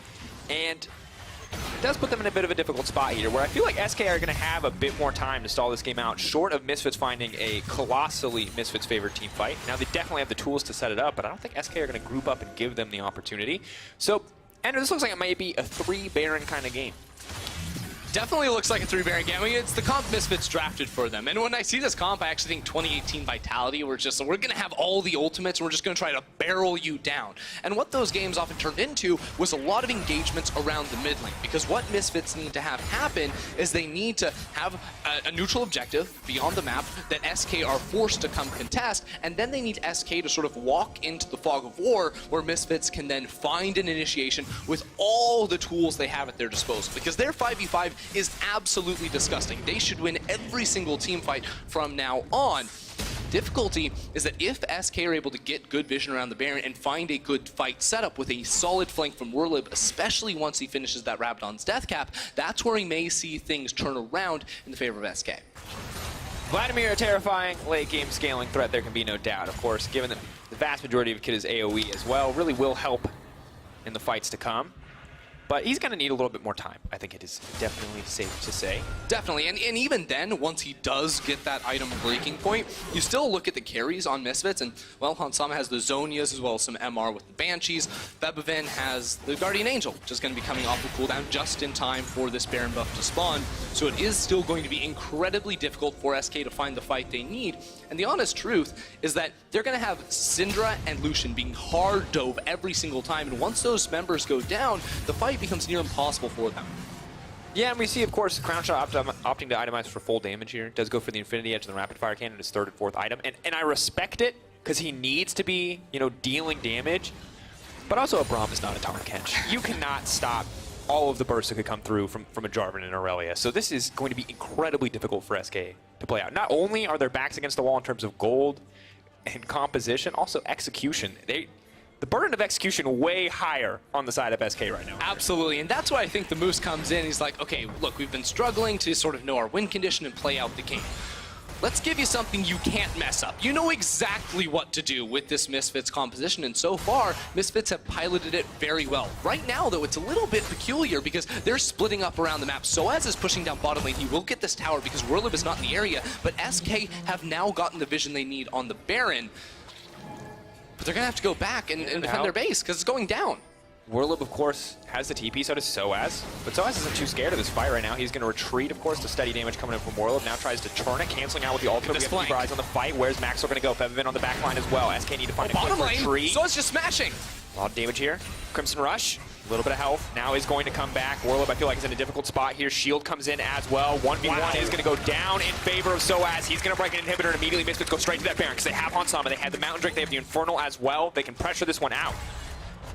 And it does put them in a bit of a difficult spot here, where I feel like SK are going to have a bit more time to stall this game out, short of Misfits finding a colossally Misfits-favored team fight. Now, they definitely have the tools to set it up, but I don't think SK are going to group up and give them the opportunity. So, Andrew, this looks like it might be a 3 Baron kind of game. Definitely looks like a 3 Baron game. I mean, it's the comp Misfits drafted for them. And when I see this comp, I actually think 2018 Vitality, we're going to have all the ultimates, and we're just going to try to barrel you down. And what those games often turned into was a lot of engagements around the mid lane. Because what Misfits need to have happen is they need to have a neutral objective beyond the map that SK are forced to come contest, and then they need SK to sort of walk into the fog of war, where Misfits can then find an initiation with all the tools they have at their disposal. Because their 5v5 is absolutely disgusting. They should win every single team fight from now on. Difficulty is that if SK are able to get good vision around the Baron and find a good fight setup with a solid flank from Warlib, especially once he finishes that Rabadon's death cap, that's where he may see things turn around in the favor of SK. Vladimir, a terrifying late game scaling threat, there can be no doubt. Of course, given that the vast majority of Kid is AoE as well, really will help in the fights to come. But he's going to need a little bit more time. I think it is definitely safe to say. Definitely, and even then, once he does get that item breaking point, you still look at the carries on Misfits, and, well, Hansama has the Zonias as well as some MR with the Banshees. Bebevin has the Guardian Angel, which is going to be coming off the cooldown just in time for this Baron buff to spawn. So it is still going to be incredibly difficult for SK to find the fight they need. And the honest truth is that they're going to have Syndra and Lucian being hard dove every single time, and once those members go down, the fight becomes near impossible for them. Yeah, and we see, of course, Crownshot opting to itemize for full damage here. Does go for the Infinity Edge and the Rapid Fire Cannon, his 3rd and 4th item. And I respect it, because he needs to be, you know, dealing damage. But also, a Braum is not a Tahm Kench. You cannot stop all of the bursts that could come through from a Jarvan and Aurelia. So this is going to be incredibly difficult for SK to play out. Not only are their backs against the wall in terms of gold and composition, also execution. The burden of execution way higher on the side of SK right now. Absolutely, and that's why I think the Moose comes in. He's like, okay, look, we've been struggling to sort of know our win condition and play out the game. Let's give you something you can't mess up. You know exactly what to do with this Misfits composition, and so far, Misfits have piloted it very well. Right now, though, it's a little bit peculiar because they're splitting up around the map. Soaz is pushing down bottom lane. He will get this tower because Warlib is not in the area, but SK have now gotten the vision they need on the Baron. But they're going to have to go back and defend their base because it's going down. Warlib, of course, has the TP, so does Soaz. But Soaz isn't too scared of this fight right now. He's going to retreat, of course, to steady damage coming in from Warlib. Now tries to turn it, canceling out with the ultimate. We have to keep our eyes on the fight. Where's Maxwell going to go? Bebevin on the back line as well. SK need to find a quick retreat. Soaz just smashing. A lot of damage here. Crimson Rush. A little bit of health now is going to come back. Warlib, I feel like, is in a difficult spot here. Shield comes in as well. 1v1 is going to go down in favor of Soaz. He's going to break an inhibitor and immediately Misfits go straight to that Baron because they have Hansama. They have the Mountain Drake. They have the Infernal as well. They can pressure this one out.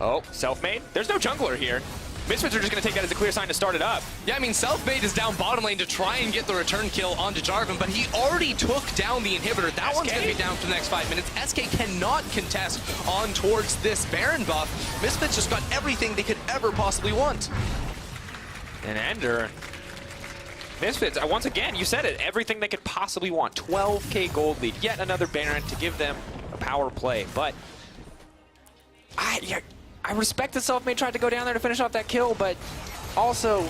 Oh, Selfmade. There's no jungler here. Misfits are just going to take that as a clear sign to start it up. Yeah, I mean, Selfmade is down bottom lane to try and get the return kill onto Jarvan, but he already took down the inhibitor. That one's going to be down for the next 5 minutes. SK cannot contest on towards this Baron buff. Misfits just got everything they could ever possibly want. And Ender. Misfits, once again, you said it, everything they could possibly want. 12k gold lead, yet another Baron to give them a power play. But I respect that Selfmade tried to go down there to finish off that kill, but also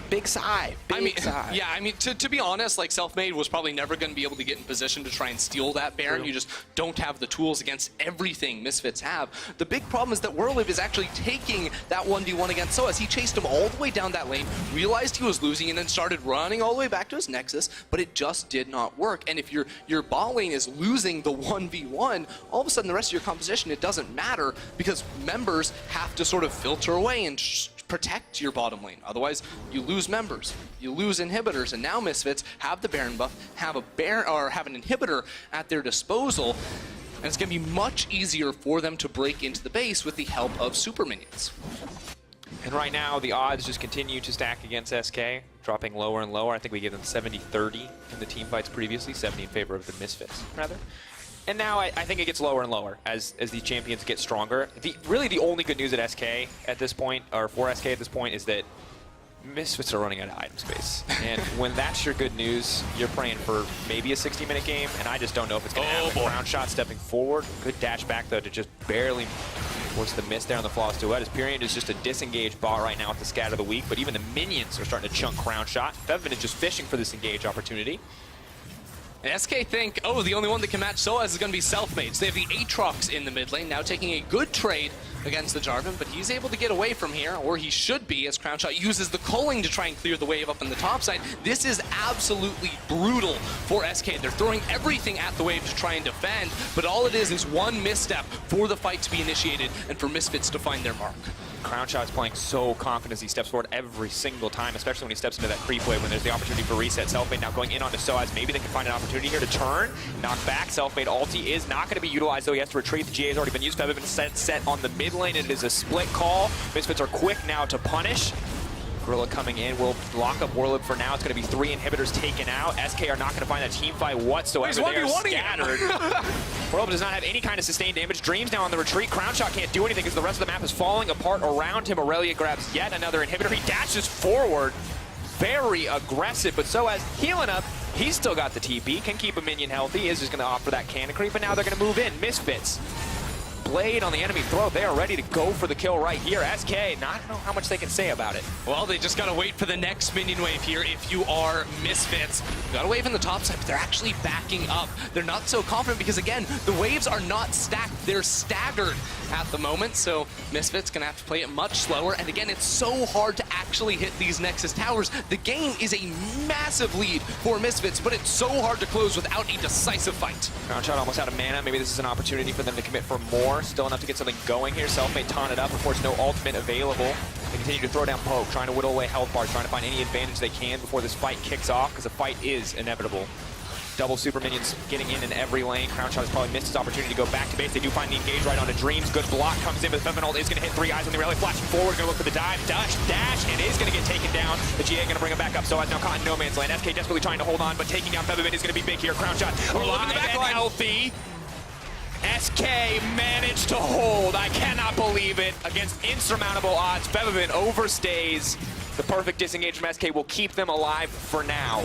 big sigh. Big sigh. Yeah, I mean, to be honest, like, Selfmade was probably never going to be able to get in position to try and steal that Baron. You just don't have the tools against everything Misfits have. The big problem is that Warlib is actually taking that 1v1 against Soaz. He chased him all the way down that lane, realized he was losing, and then started running all the way back to his Nexus, but it just did not work. And if your bot lane is losing the 1v1, all of a sudden the rest of your composition, it doesn't matter because members have to sort of filter away and protect your bottom lane. Otherwise, you lose members, you lose inhibitors, and now Misfits have the Baron buff, have an inhibitor at their disposal, and it's going to be much easier for them to break into the base with the help of super minions. And right now, the odds just continue to stack against SK, dropping lower and lower. I think we gave them 70-30 in the team fights previously, 70 in favor of the Misfits, rather. And now I think it gets lower and lower as these champions get stronger. Really the only good news at SK at this point, or for SK at this point, is that Misfits are running out of item space. And when that's your good news, you're praying for maybe a 60-minute game, and I just don't know if it's going to happen. Round shot stepping forward. Good dash back, though, to just barely force the miss there on the flawless duet. As Pyrion is just a disengaged bot right now with the scat of the week, but even the minions are starting to chunk Crown Shot. Fevin is just fishing for this engage opportunity. And SK think, oh, the only one that can match Soaz is going to be Selfmade. So they have the Aatrox in the mid lane, now taking a good trade against the Jarvan, but he's able to get away from here, or he should be, as Crownshot uses the culling to try and clear the wave up on the top side. This is absolutely brutal for SK. They're throwing everything at the wave to try and defend, but all it is one misstep for the fight to be initiated and for Misfits to find their mark. Crownshot is playing so confident as he steps forward every single time, especially when he steps into that creep wave when there's the opportunity for reset. Selfmade now going in onto Soaz. Maybe they can find an opportunity here to turn, knock back. Selfmade ulti is not going to be utilized, though. He has to retreat. The GA has already been used. Fevin set on the mid lane. It is a split call. Misfits are quick now to punish. Gorilla coming in will lock up Warlib for now. It's going to be 3 inhibitors taken out. SK are not going to find that team fight whatsoever. They are scattered. Warlib does not have any kind of sustained damage. Dreams now on the retreat. Crownshot can't do anything because the rest of the map is falling apart around him. Aurelia grabs yet another inhibitor. He dashes forward. Very aggressive, but Soaz healing up. He's still got the TP. Can keep a minion healthy. He is just going to opt for that cannon creep, but now they're going to move in. Misfits. Blade on the enemy throat. They are ready to go for the kill right here. SK, not know how much they can say about it. Well, they just gotta wait for the next minion wave here if you are Misfits. You got a wave in the top side, but they're actually backing up. They're not so confident because, again, the waves are not stacked. They're staggered at the moment, so Misfits gonna have to play it much slower. And again, it's so hard to actually hit these Nexus towers. The game is a massive lead for Misfits, but it's so hard to close without a decisive fight. Crownshot almost out of mana. Maybe this is an opportunity for them to commit for more. Still enough to get something going here. Selfmade taunted up. Of course, no ultimate available. They continue to throw down poke, trying to whittle away health bars, trying to find any advantage they can before this fight kicks off, because the fight is inevitable. Double super minions getting in every lane. Crownshot has probably missed his opportunity to go back to base. They do find the engage right onto Dreams. Good block comes in, but Fevin ult is going to hit 3 eyes on the rally. Flashing forward, going to look for the dive. Dash, and is going to get taken down. The GA going to bring him back up. So as now caught in no man's land. SK desperately trying to hold on, but taking down Fevin is going to be big here. Crownshot alive and healthy. SK managed to hold. I cannot believe it. Against insurmountable odds, Fevin overstays. The perfect disengage from SK will keep them alive for now.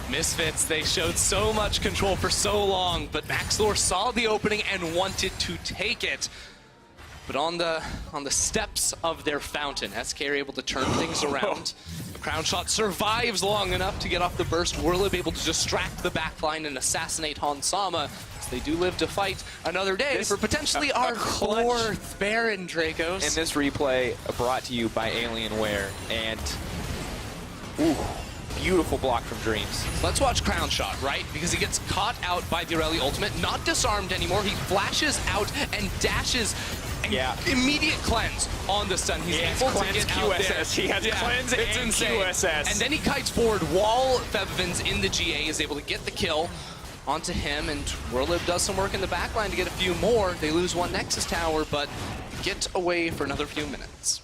Misfits, they showed so much control for so long, but Maxlor saw the opening and wanted to take it. But on the steps of their fountain, SK are able to turn things around. Crownshot survives long enough to get off the burst. Warlib able to distract the backline and assassinate Hansama. So they do live to fight another day for potentially our 4th Baron, Dracos. And this replay brought to you by Alienware. And, ooh, beautiful block from Dreams. Let's watch Crownshot, right? Because he gets caught out by the Aurelia ultimate, not disarmed anymore. He flashes out and dashes Yeah. Immediate cleanse on the stun. He's able to cleanse get out there. QSS. He has cleanse it's and insane. QSS. And then he kites forward while Febiven's in the GA, is able to get the kill onto him, and Werlib does some work in the backline to get a few more. They lose one Nexus tower, but get away for another few minutes.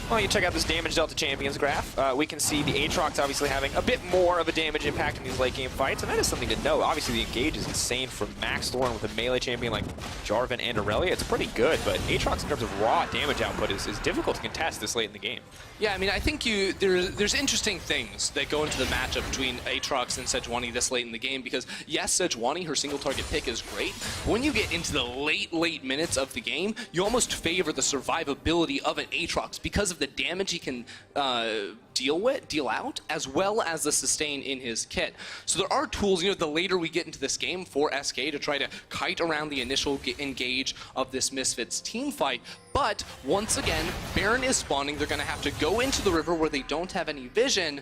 Well, you check out this damage delta champions graph. We can see the Aatrox obviously having a bit more of a damage impact in these late game fights, and that is something to note. Obviously, the engage is insane from Max Thorn with a melee champion like Jarvan and Aurelia. It's pretty good, but Aatrox in terms of raw damage output is difficult to contest this late in the game. Yeah, I mean, I think there's interesting things that go into the matchup between Aatrox and Sejuani this late in the game, because yes, Sejuani, her single target pick is great, but when you get into the late minutes of the game, you almost favor the survivability of an Aatrox because of the damage he can deal out, as well as the sustain in his kit. So there are tools, the later we get into this game for SK to try to kite around the initial engage of this Misfits team fight. But once again, Baron is spawning. They're going to have to go into the river where they don't have any vision.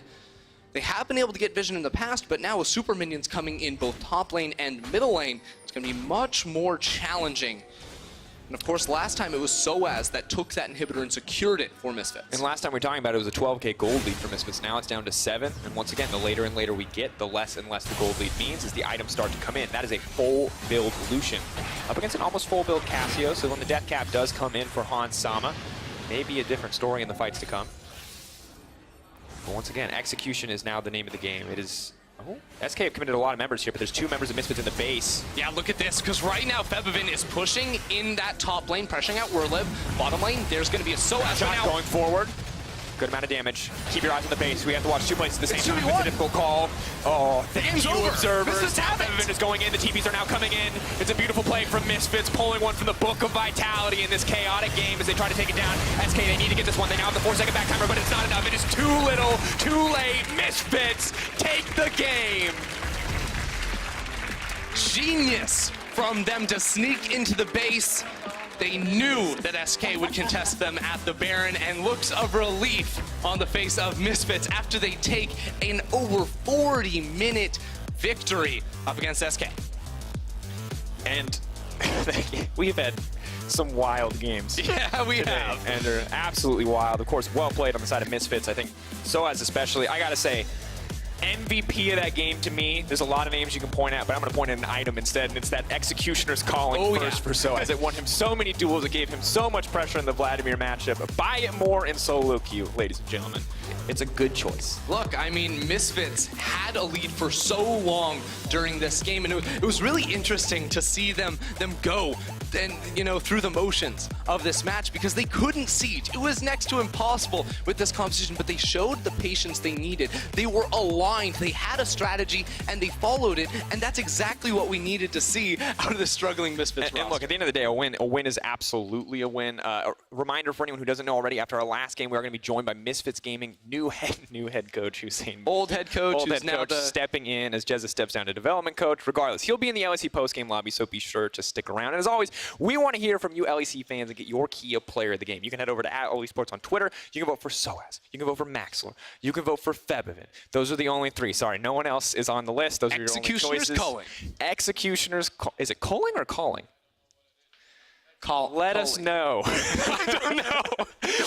They have been able to get vision in the past, but now with super minions coming in both top lane and middle lane, it's going to be much more challenging. And of course, last time it was Soaz that took that inhibitor and secured it for Misfits. And last time we were talking about it was a 12k gold lead for Misfits. Now it's down to 7. And once again, the later and later we get, the less and less the gold lead means as the items start to come in. That is a full build Lucian up against an almost full build Cassio. So when the death cap does come in for Hans Sama, maybe a different story in the fights to come. But once again, execution is now the name of the game. It is... Oh, SK have committed a lot of members here, but there's 2 members of Misfits in the base. Yeah, look at this, because right now Febiven is pushing in that top lane, pressuring out Werlib. Bottom lane, there's going to be a Soaz Shot now. going forward. Good amount of damage. Keep your eyes on the base. We have to watch 2 places at the same time. It's a difficult call. Oh, thank you, observers. Febiven is going in. The TPs are now coming in. It's a beautiful play from Misfits, pulling one from the Book of Vitality in this chaotic game as they try to take it down. SK, they need to get this one. They now have the 4-second back timer, but it's not enough. It is too little, too late. Misfits take the game. Genius from them to sneak into the base. They knew that SK would contest them at the Baron, and looks of relief on the face of Misfits after they take an over 40-minute victory up against SK. And we've had some wild games. Yeah, we have. And they're absolutely wild. Of course, well played on the side of Misfits. I think Soaz especially. I gotta say, MVP of that game to me, there's a lot of names you can point at, but I'm going to point at an item instead, and it's that Executioner's Calling first for Soaz. It won him so many duels, it gave him so much pressure in the Vladimir matchup. Buy it more in solo queue, ladies and gentlemen. It's a good choice. Look, I mean, Misfits had a lead for so long during this game, and it was really interesting to see them go and through the motions of this match, because they couldn't siege. It was next to impossible with this competition, but they showed the patience they needed. They were aligned, they had a strategy, and they followed it, and that's exactly what we needed to see out of the struggling Misfits roster. And look, at the end of the day, a win is absolutely a win. A reminder for anyone who doesn't know already, after our last game, we are going to be joined by Misfits Gaming new head coach Hussein. Old head coach who's now stepping in as Jezza steps down to development coach. Regardless, he'll be in the LEC postgame lobby, so be sure to stick around. And as always, we want to hear from you LEC fans and get your key of player of the game. You can head over to @OleSports on Twitter. You can vote for Soaz. You can vote for Maxler. You can vote for Febiven. Those are the only 3. Sorry, no one else is on the list. Those are your only choices. Executioner's Calling. Executioner's is it calling or calling? Let us know. I don't know.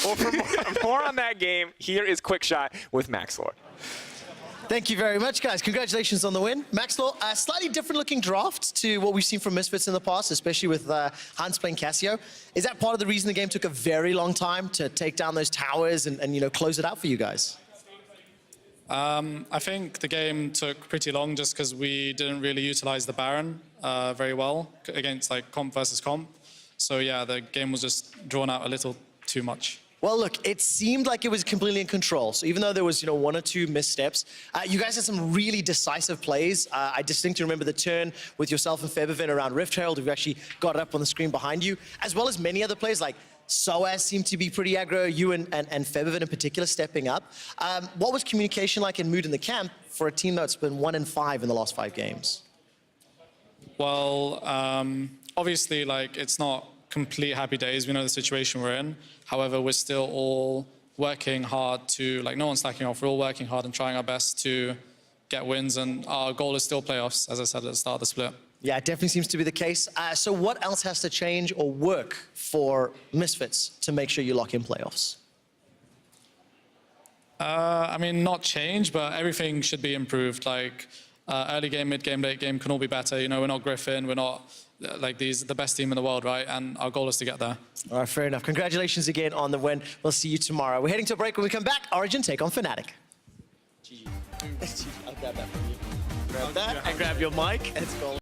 Well, for more on that game, here is Quick Shot with Maxlor. Thank you very much, guys. Congratulations on the win. Maxlor, a slightly different looking draft to what we've seen from Misfits in the past, especially with Hans playing Cassio. Is that part of the reason the game took a very long time to take down those towers and close it out for you guys? I think the game took pretty long just because we didn't really utilize the Baron very well against comp versus comp. So yeah, the game was just drawn out a little too much. Well, look, it seemed like it was completely in control. So even though there was, 1 or 2 missteps, you guys had some really decisive plays. I distinctly remember the turn with yourself and Febiven around Rift Herald, who actually got it up on the screen behind you, as well as many other plays like Soaz seemed to be pretty aggro, you and Febiven in particular stepping up. What was communication like and mood in the camp for a team that's been 1-5 in the last 5 games? Well, obviously, it's not complete happy days. We know the situation we're in. However, we're still all working hard to, no one's slacking off. We're all working hard and trying our best to get wins, and our goal is still playoffs, as I said at the start of the split. Yeah, it definitely seems to be the case. So what else has to change or work for Misfits to make sure you lock in playoffs? I mean, not change, but everything should be improved. Like early game, mid game, late game can all be better. You know, we're not Griffin, we're not like the best team in the world, right? And our goal is to get there. All right, fair enough. Congratulations again on the win. We'll see you tomorrow. We're heading to a break. When we come back, Origin take on Fnatic. GG. I'll grab that from you. Grab that and grab your mic. Let's go.